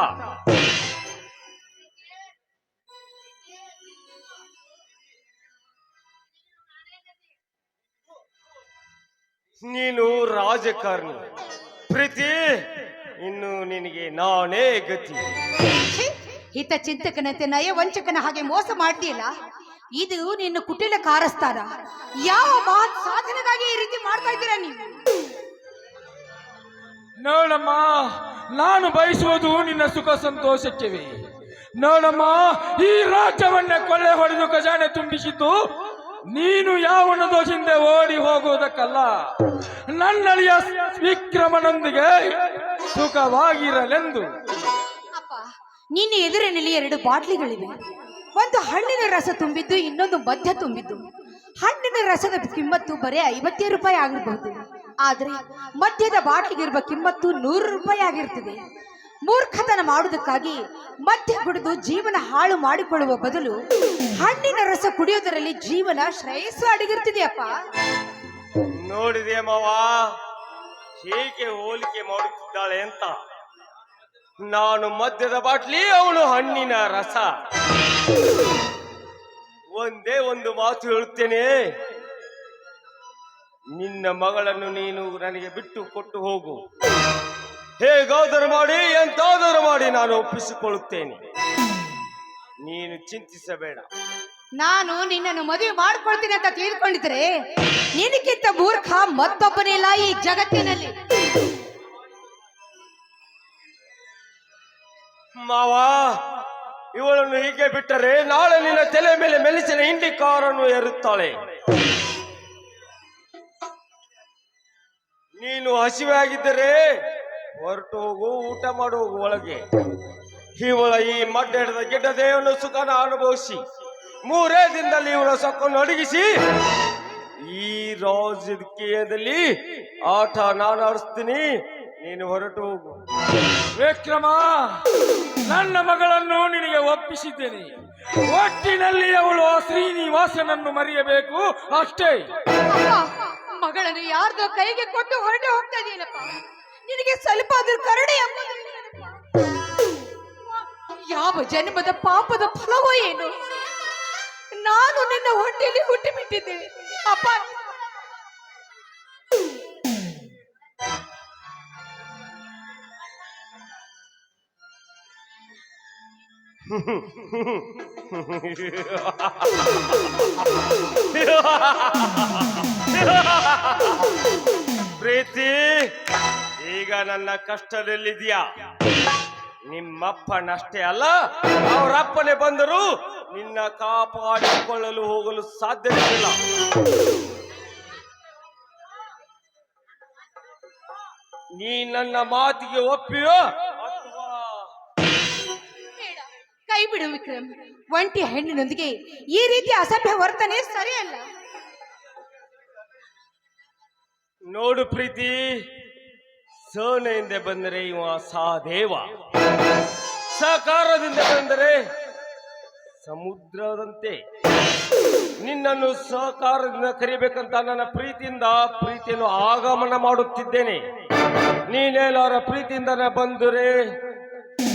ನೀನು ರಾಜಕಾರಣಿ ಪ್ರೀತಿ, ಇನ್ನು ನಿನಗೆ ನಾನೇ ಗತಿ. ಹಿತ ಚಿಂತಕನಂತೆ ನಯ ವಂಚಕನ ಹಾಗೆ ಮೋಸ ಮಾಡ್ತೀಯಲ್ಲ, ಇದು ನಿನ್ನ ಕುಟಿಲ ಕಾರಸ್ಥಾನ. ಯಾವ ಮಹತ್ ಸಾಧನೆಗಾಗಿ ಈ ರೀತಿ ಮಾಡ್ತಾ ಇದ್ದೀರಾ ನೀವು? ನೋಡಮ್ಮ, ನಾನು ಬಯಸುವುದು ನಿನ್ನ ಸುಖ ಸಂತೋಷಕ್ಕೆವೆ. ನೋಡಮ್ಮ, ಈ ರಾಜ್ಯವನ್ನೇ ಕೊಳ್ಳೆ ಹೊಡೆದು ಖಜಾನೆ ತುಂಬಿಸಿದ್ದು ನೀನು ಯಾವನದೋ ಹಿಂದೆ ಓಡಿ ಹೋಗುವುದಕ್ಕಲ್ಲ, ನನ್ನಳಿಯ ವಿಕ್ರಮನೊಂದಿಗೆ ಸುಖವಾಗಿರಲೆಂದು. ಅಪ್ಪ, ನಿನ್ನ ಎದುರಿನಲ್ಲಿ 2 ಬಾಟ್ಲಿಗಳಿವೆ. ಒಂದು ಹಣ್ಣಿನ ರಸ ತುಂಬಿದ್ದು, ಇನ್ನೊಂದು ಮದ್ಯ ತುಂಬಿದ್ದು. ಹಣ್ಣಿನ ರಸದ ಕಿಮ್ಮತ್ತು ಬರೀ 50 ರೂಪಾಯಿ ಆಗಿರಬಹುದು, ಆದ್ರೆ ಮದ್ಯದ ಬಾಟ್ಲಿಗಿರುವ ಕಿಮ್ಮತ್ತು 100 ರೂಪಾಯಿ ಆಗಿರ್ತದೆ. ಮೂರ್ಖತನ ಮಾಡುವುದಕ್ಕಾಗಿ ಮದ್ಯ ಕುಡಿದು ಜೀವನ ಹಾಳು ಮಾಡಿಕೊಳ್ಳುವ ಬದಲು ಹಣ್ಣಿನ ರಸ ಕುಡಿಯೋದರಲ್ಲಿ ಜೀವನ ಶ್ರೇಯಸ್ಸು ಅಡಗಿರ್ತಿದೆಯಪ್ಪ. ನೋಡಿದೆ ಮಾವ, ಹೇಗೆ ಹೋಲಿಕೆ ಮಾಡುತ್ತಿದ್ದಾಳೆ ಅಂತ. ನಾನು ಮದ್ಯದ ಬಾಟ್ಲಿ, ಅವನು ಹಣ್ಣಿನ ರಸ. ಒಂದೇ ಒಂದು ಮಾತು ಹೇಳುತ್ತೇನೆ, ನಿನ್ನ ಮಗಳನ್ನು ನೀನು ನನಗೆ ಬಿಟ್ಟು ಕೊಟ್ಟು ಹೋಗು. ಹೇಗಾದರೂ ಮಾಡಿ, ಎಂತಾದರೂ ಮಾಡಿ ನಾನು ಒಪ್ಪಿಸಿಕೊಳ್ಳುತ್ತೇನೆ. ನೀನು ಚಿಂತಿಸಬೇಡ. ನಾನು ನಿನ್ನನ್ನು ಮದುವೆ ಮಾಡ್ಕೊಳ್ತೀನಿ ಅಂತ ತಿಳಿದುಕೊಂಡಿದ್ರೆ ನಿನಗಿಂತ ಮೂರ್ಖ ಮತ್ತೊಬ್ಬನಿಲ್ಲ ಈ ಜಗತ್ತಿನಲ್ಲಿ. ಮಾವ, ಇವಳನ್ನು ಹೀಗೆ ಬಿಟ್ಟರೆ ನಾಳೆ ನಿನ್ನ ತಲೆ ಮೇಲೆ ಮೆಲಿಸಿನ ಹಿಂಡಿ ಕಾರನ್ನು ಏರುತ್ತಾಳೆ. ನೀನು ಹಸಿವೆ ಆಗಿದ್ದರೆ ಹೊರಟು ಹೋಗು, ಊಟ ಮಾಡು, ಹೋಗು ಒಳಗೆ. ಇವಳ ಈ ಮಡ್ಡದ ಗಿಡ್ಡ ದೇವನ ಸುಖನ ಅನುಭವಿಸಿ 3 ದಿನದಲ್ಲಿ ಇವಳ ಸೊಕ್ಕನ್ನು ಅಡಗಿಸಿ ಈ ರಾಜಕೀಯದಲ್ಲಿ ಆಟ ನಾನು ಆಡಿಸ್ತೀನಿ. ನೀನು ಹೊರಟು ಹೋಗು. ವಿಕ್ರಮ, ನನ್ನ ಮಗಳನ್ನು ನಿನಗೆ ಒಪ್ಪಿಸಿದ್ದೇನೆ. ಒಟ್ಟಿನಲ್ಲಿ ಅವಳು ಆ ಶ್ರೀನಿವಾಸನನ್ನು ಮರೆಯಬೇಕು ಅಷ್ಟೇ. ಮಗಳನ್ನು ಯಾರ್ದೋ ಕೈಗೆ ಕೊಟ್ಟು ಹೊರಟೆ ಹೋಗ್ತಾ ಇದೀನಪ್ಪ. ನಿನಗೆ ಸ್ವಲ್ಪ ಆದ್ರೂ ಕರುಣೆ ಯಾವ ಜನ್ಮದ ಪಾಪದ ಫಲವೋ ಏನು? ನಾನು ನಿನ್ನ ಹೊಟ್ಟೆಯಲ್ಲಿ ಹುಟ್ಟಿ ಬಿಟ್ಟಿದ್ದೇನೆ ಅಪ್ಪ. ಪ್ರೀತಿ, ಈಗ ನನ್ನ ಕಷ್ಟದಲ್ಲಿದ್ಯಾ. ನಿಮ್ಮಪ್ಪನಷ್ಟೇ ಅಲ್ಲ, ಅವರಪ್ಪನೇ ಬಂದರೂ ನಿನ್ನ ಕಾಪಾಡಿಕೊಳ್ಳಲು ಹೋಗಲು ಸಾಧ್ಯವಿಲ್ಲ. ನೀ ನನ್ನ ಮಾತಿಗೆ ಒಪ್ಪಿಯೋ ಅಥವಾ ಬೇಡ, ಕೈ ಬಿಡು ವಿಕ್ರಮ್. ಒಂಟಿ ಹೆಣ್ಣಿನೊಂದಿಗೆ ಈ ರೀತಿ ಅಸಭ್ಯ ವರ್ತನೆ ಸರಿಯಲ್ಲ. ನೋಡು ಪ್ರೀತಿ, ಸೋನೆಯಿಂದ ಬಂದರೆ ಇವ ಸಹದೇವ, ಸಹಕಾರದಿಂದ ಬಂದರೆ ಸಮುದ್ರದಂತೆ. ನಿನ್ನನ್ನು ಸಹಕಾರದಿಂದ ಕರಿಬೇಕಂತ ನನ್ನ ಪ್ರೀತಿಯನ್ನು ಆಗಮನ ಮಾಡುತ್ತಿದ್ದೇನೆ. ನೀನೇನಾರ ಪ್ರೀತಿಯಿಂದ ಬಂದರೆ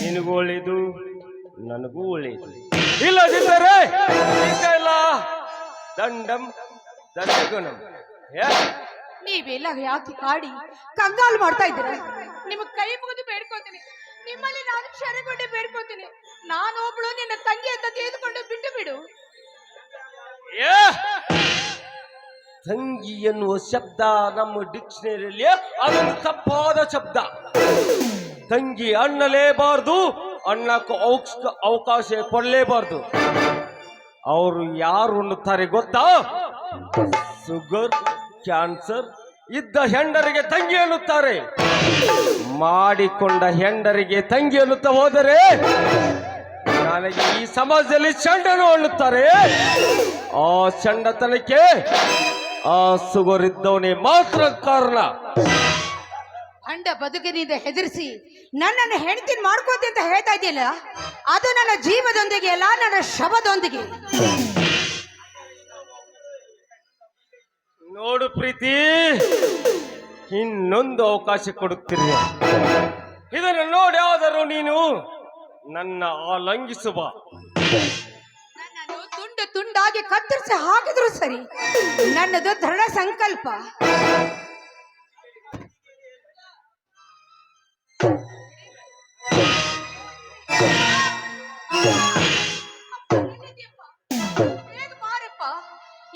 ನಿನಗೂ ಒಳ್ಳೇದು, ನನಗೂ ಒಳ್ಳೇದು. ಇಲ್ಲದಿದ್ದರೆ ಇಲ್ಲ ದಂಡಂ ದಂಡಗುಣಂ. ನೀವೆಲ್ಲ ಯಾಕೆ ಕಾಡಿ ಕಂಗಾಲು ಮಾಡ್ತಾ ಇದ್ದೀರಾ? ನಿಮಗ್ ಕೈ ಮುಗಿದು ಬೇಡ್ಕೋತೀನಿ, ನಿಮ್ಮಲ್ಲಿ ನಾನು ಶರಗೊಂಡೆ ಬೇಡ್ಕೋತೀನಿ. ನಾನೊಬ್ಳು ನಿನ್ನ ತಂಗಿ ಅಂತ ತಿಳಿದುಕೊಂಡು ಬಿಟ್ಟು ಬಿಡು. ತಂಗಿ ಎನ್ನುವ ಶಬ್ದ ನಮ್ಮ ಡಿಕ್ಷನರಿಯಲ್ಲಿ ಅದೊಂದು ತಪ್ಪಾದ ಶಬ್ದ. ತಂಗಿ ಅನ್ನಲೇಬಾರ್ದು, ಅನ್ನಕ್ಕೆ ಅವಕಾಶ ಕೊಡಲೇಬಾರ್ದು. ಅವರು ಯಾರು ಅನ್ನುತ್ತಾರೆ ಗೊತ್ತಾ? ಶುಗರ್, ಕ್ಯಾನ್ಸರ್ ಇದ್ದ ಹೆಂಡರಿಗೆ ತಂಗಿ ಅನ್ನುತ್ತಾರೆ. ಮಾಡಿಕೊಂಡ ಹೆಂಡರಿಗೆ ತಂಗಿ ಅನ್ನುತ್ತಾ ಹೋದರೆ ನನಗೆ ಈ ಸಮಾಜದಲ್ಲಿ ಚಂಡನು ಅನ್ನುತ್ತಾರೆ. ಆ ಚಂಡತನಕ್ಕೆ ಆ ಶುಗರ್ ಇದ್ದವನೇ ಮಾತ್ರ ಕಾರಣ. ಅಂಡ ಬದುಕಿನಿಂದ ಹೆದರಿಸಿ ನನ್ನನ್ನು ಹೆಂಡತಿ ಮಾಡ್ಕೋತಿ ಅಂತ ಹೇಳ್ತಾ ಇದೆಯಲ್ಲ, ಅದು ನನ್ನ ಜೀವದೊಂದಿಗೆ ಅಲ್ಲ, ನನ್ನ ಶವದೊಂದಿಗೆ. ನೋಡು ಪ್ರೀತಿ, ಇನ್ನೊಂದು ಅವಕಾಶ ಕೊಡುತ್ತೀರಿ. ಇದನ್ನು ನೋಡ್ಯಾದರೂ ನೀನು ನನ್ನ ಆಲಂಗಿಸುವ. ನನ್ನನ್ನು ತುಂಡು ತುಂಡಾಗಿ ಕತ್ತರಿಸಿ ಹಾಕಿದ್ರು ಸರಿ, ನನ್ನದು ದೃಢ ಸಂಕಲ್ಪ.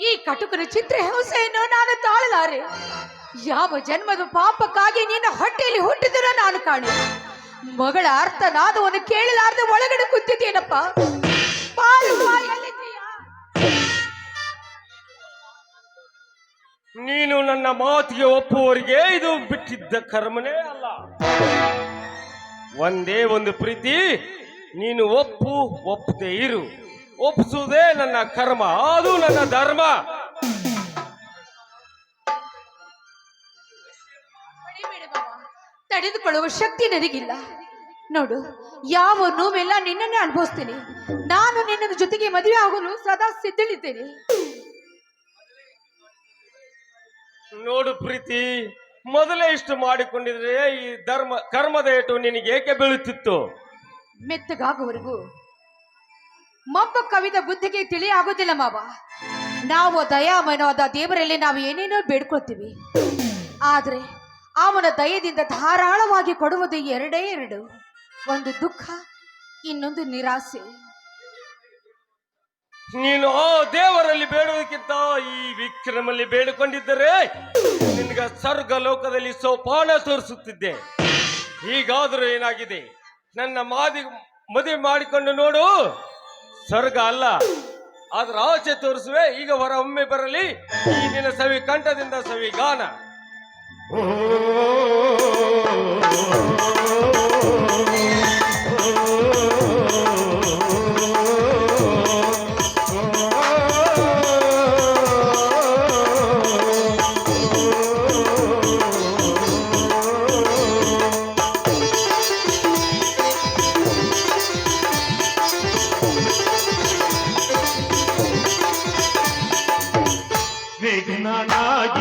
ಈ ಕಟುಕನ ಚಿತ್ರ ಹಿಂಸೆಯನ್ನು ನಾನು ತಾಳಲಾರೆ. ಯಾವ ಜನ್ಮದ ಪಾಪಕ್ಕಾಗಿ ನಿನ್ನ ಹೊಟ್ಟೆಯಲ್ಲಿ ಹುಟ್ಟಿದರೂ ನಾನು ಕಾಣೆ. ಮಗಳ ಅರ್ಥನಾದವನ್ನು ಕೇಳಲಾರ್ದ ಒಳಗಡೆ ಕೂತಿದ್ದೇನಪ್ಪ. ನೀನು ನನ್ನ ಮಾತಿಗೆ ಒಪ್ಪುವವರಿಗೆ ಇದು ಬಿಟ್ಟಿದ್ದ ಕರ್ಮನೇ ಅಲ್ಲ. ಒಂದೇ ಒಂದು ಪ್ರೀತಿ, ನೀನು ಒಪ್ಪದೆ ಇರು. ಒಪ್ಪಿಸುವುದೇ ನನ್ನ ಕರ್ಮ, ಅದು ನನ್ನ ಧರ್ಮ. ತಡೆದುಕೊಳ್ಳುವ ಶಕ್ತಿ ನನಗಿಲ್ಲ. ನೋಡು, ಯಾವ ನೋವೆಲ್ಲ ನಿನ್ನನ್ನೇ ಅನುಭವಿಸ್ತೇನೆ. ನಾನು ನಿನ್ನ ಜೊತೆಗೆ ಮದುವೆ ಆಗಲು ಸದಾ ಸಿದ್ಧಳಿದ್ದೇನೆ. ನೋಡು ಪ್ರೀತಿ, ಮೊದಲೇ ಇಷ್ಟು ಮಾಡಿಕೊಂಡಿದ್ರೆ ಈ ಕರ್ಮದ ಏಟು ನಿನಗೆ ಏಕೆ ಬೀಳುತ್ತಿತ್ತು? ಮೆತ್ತಗಾಗುವವರೆಗೂ ಮಬ್ಬ ಕವಿದ ಬುದ್ಧಿಗೆ ತಿಳಿ ಆಗೋದಿಲ್ಲ ಮಾವ. ನಾವು ದಯಾಮಯನಾದ ದೇವರಲ್ಲಿ ನಾವು ಏನೇನೋ ಬೇಡ್ಕೊಳ್ತೀವಿ, ಆದ್ರೆ ಅವನ ದಯದಿಂದ ಧಾರಾಳವಾಗಿ ಕೊಡುವುದು ಎರಡೇ ಎರಡು. ಒಂದು ದುಃಖ, ಇನ್ನೊಂದು ನಿರಾಸೆ. ನೀನು ಆ ದೇವರಲ್ಲಿ ಬೇಡುವುದಕ್ಕಿಂತ ಈ ವಿಕ್ರಮಲ್ಲಿ ಬೇಡಿಕೊಂಡಿದ್ದರೆ ನಿನಗ ಸ್ವರ್ಗ ಲೋಕದಲ್ಲಿ ಸೋಪಾನ ತೋರಿಸುತ್ತಿದ್ದೆ. ಹೀಗಾದರೂ ಏನಾಗಿದೆ, ನನ್ನ ಮದುವೆ ಮಾಡಿಕೊಂಡು ನೋಡು. ಸ್ವರ್ಗ ಅಲ್ಲ, ಆದ್ರೆ ಆಚೆ ತೋರಿಸುವೆ. ಈಗ ಹೊರ ಒಮ್ಮೆ ಬರಲಿ ಈ ನಿನ್ನ ಸವಿ ಕಂಠದಿಂದ ಸವಿ ಗಾನ. ವಿಘ್ನನಾಗಿ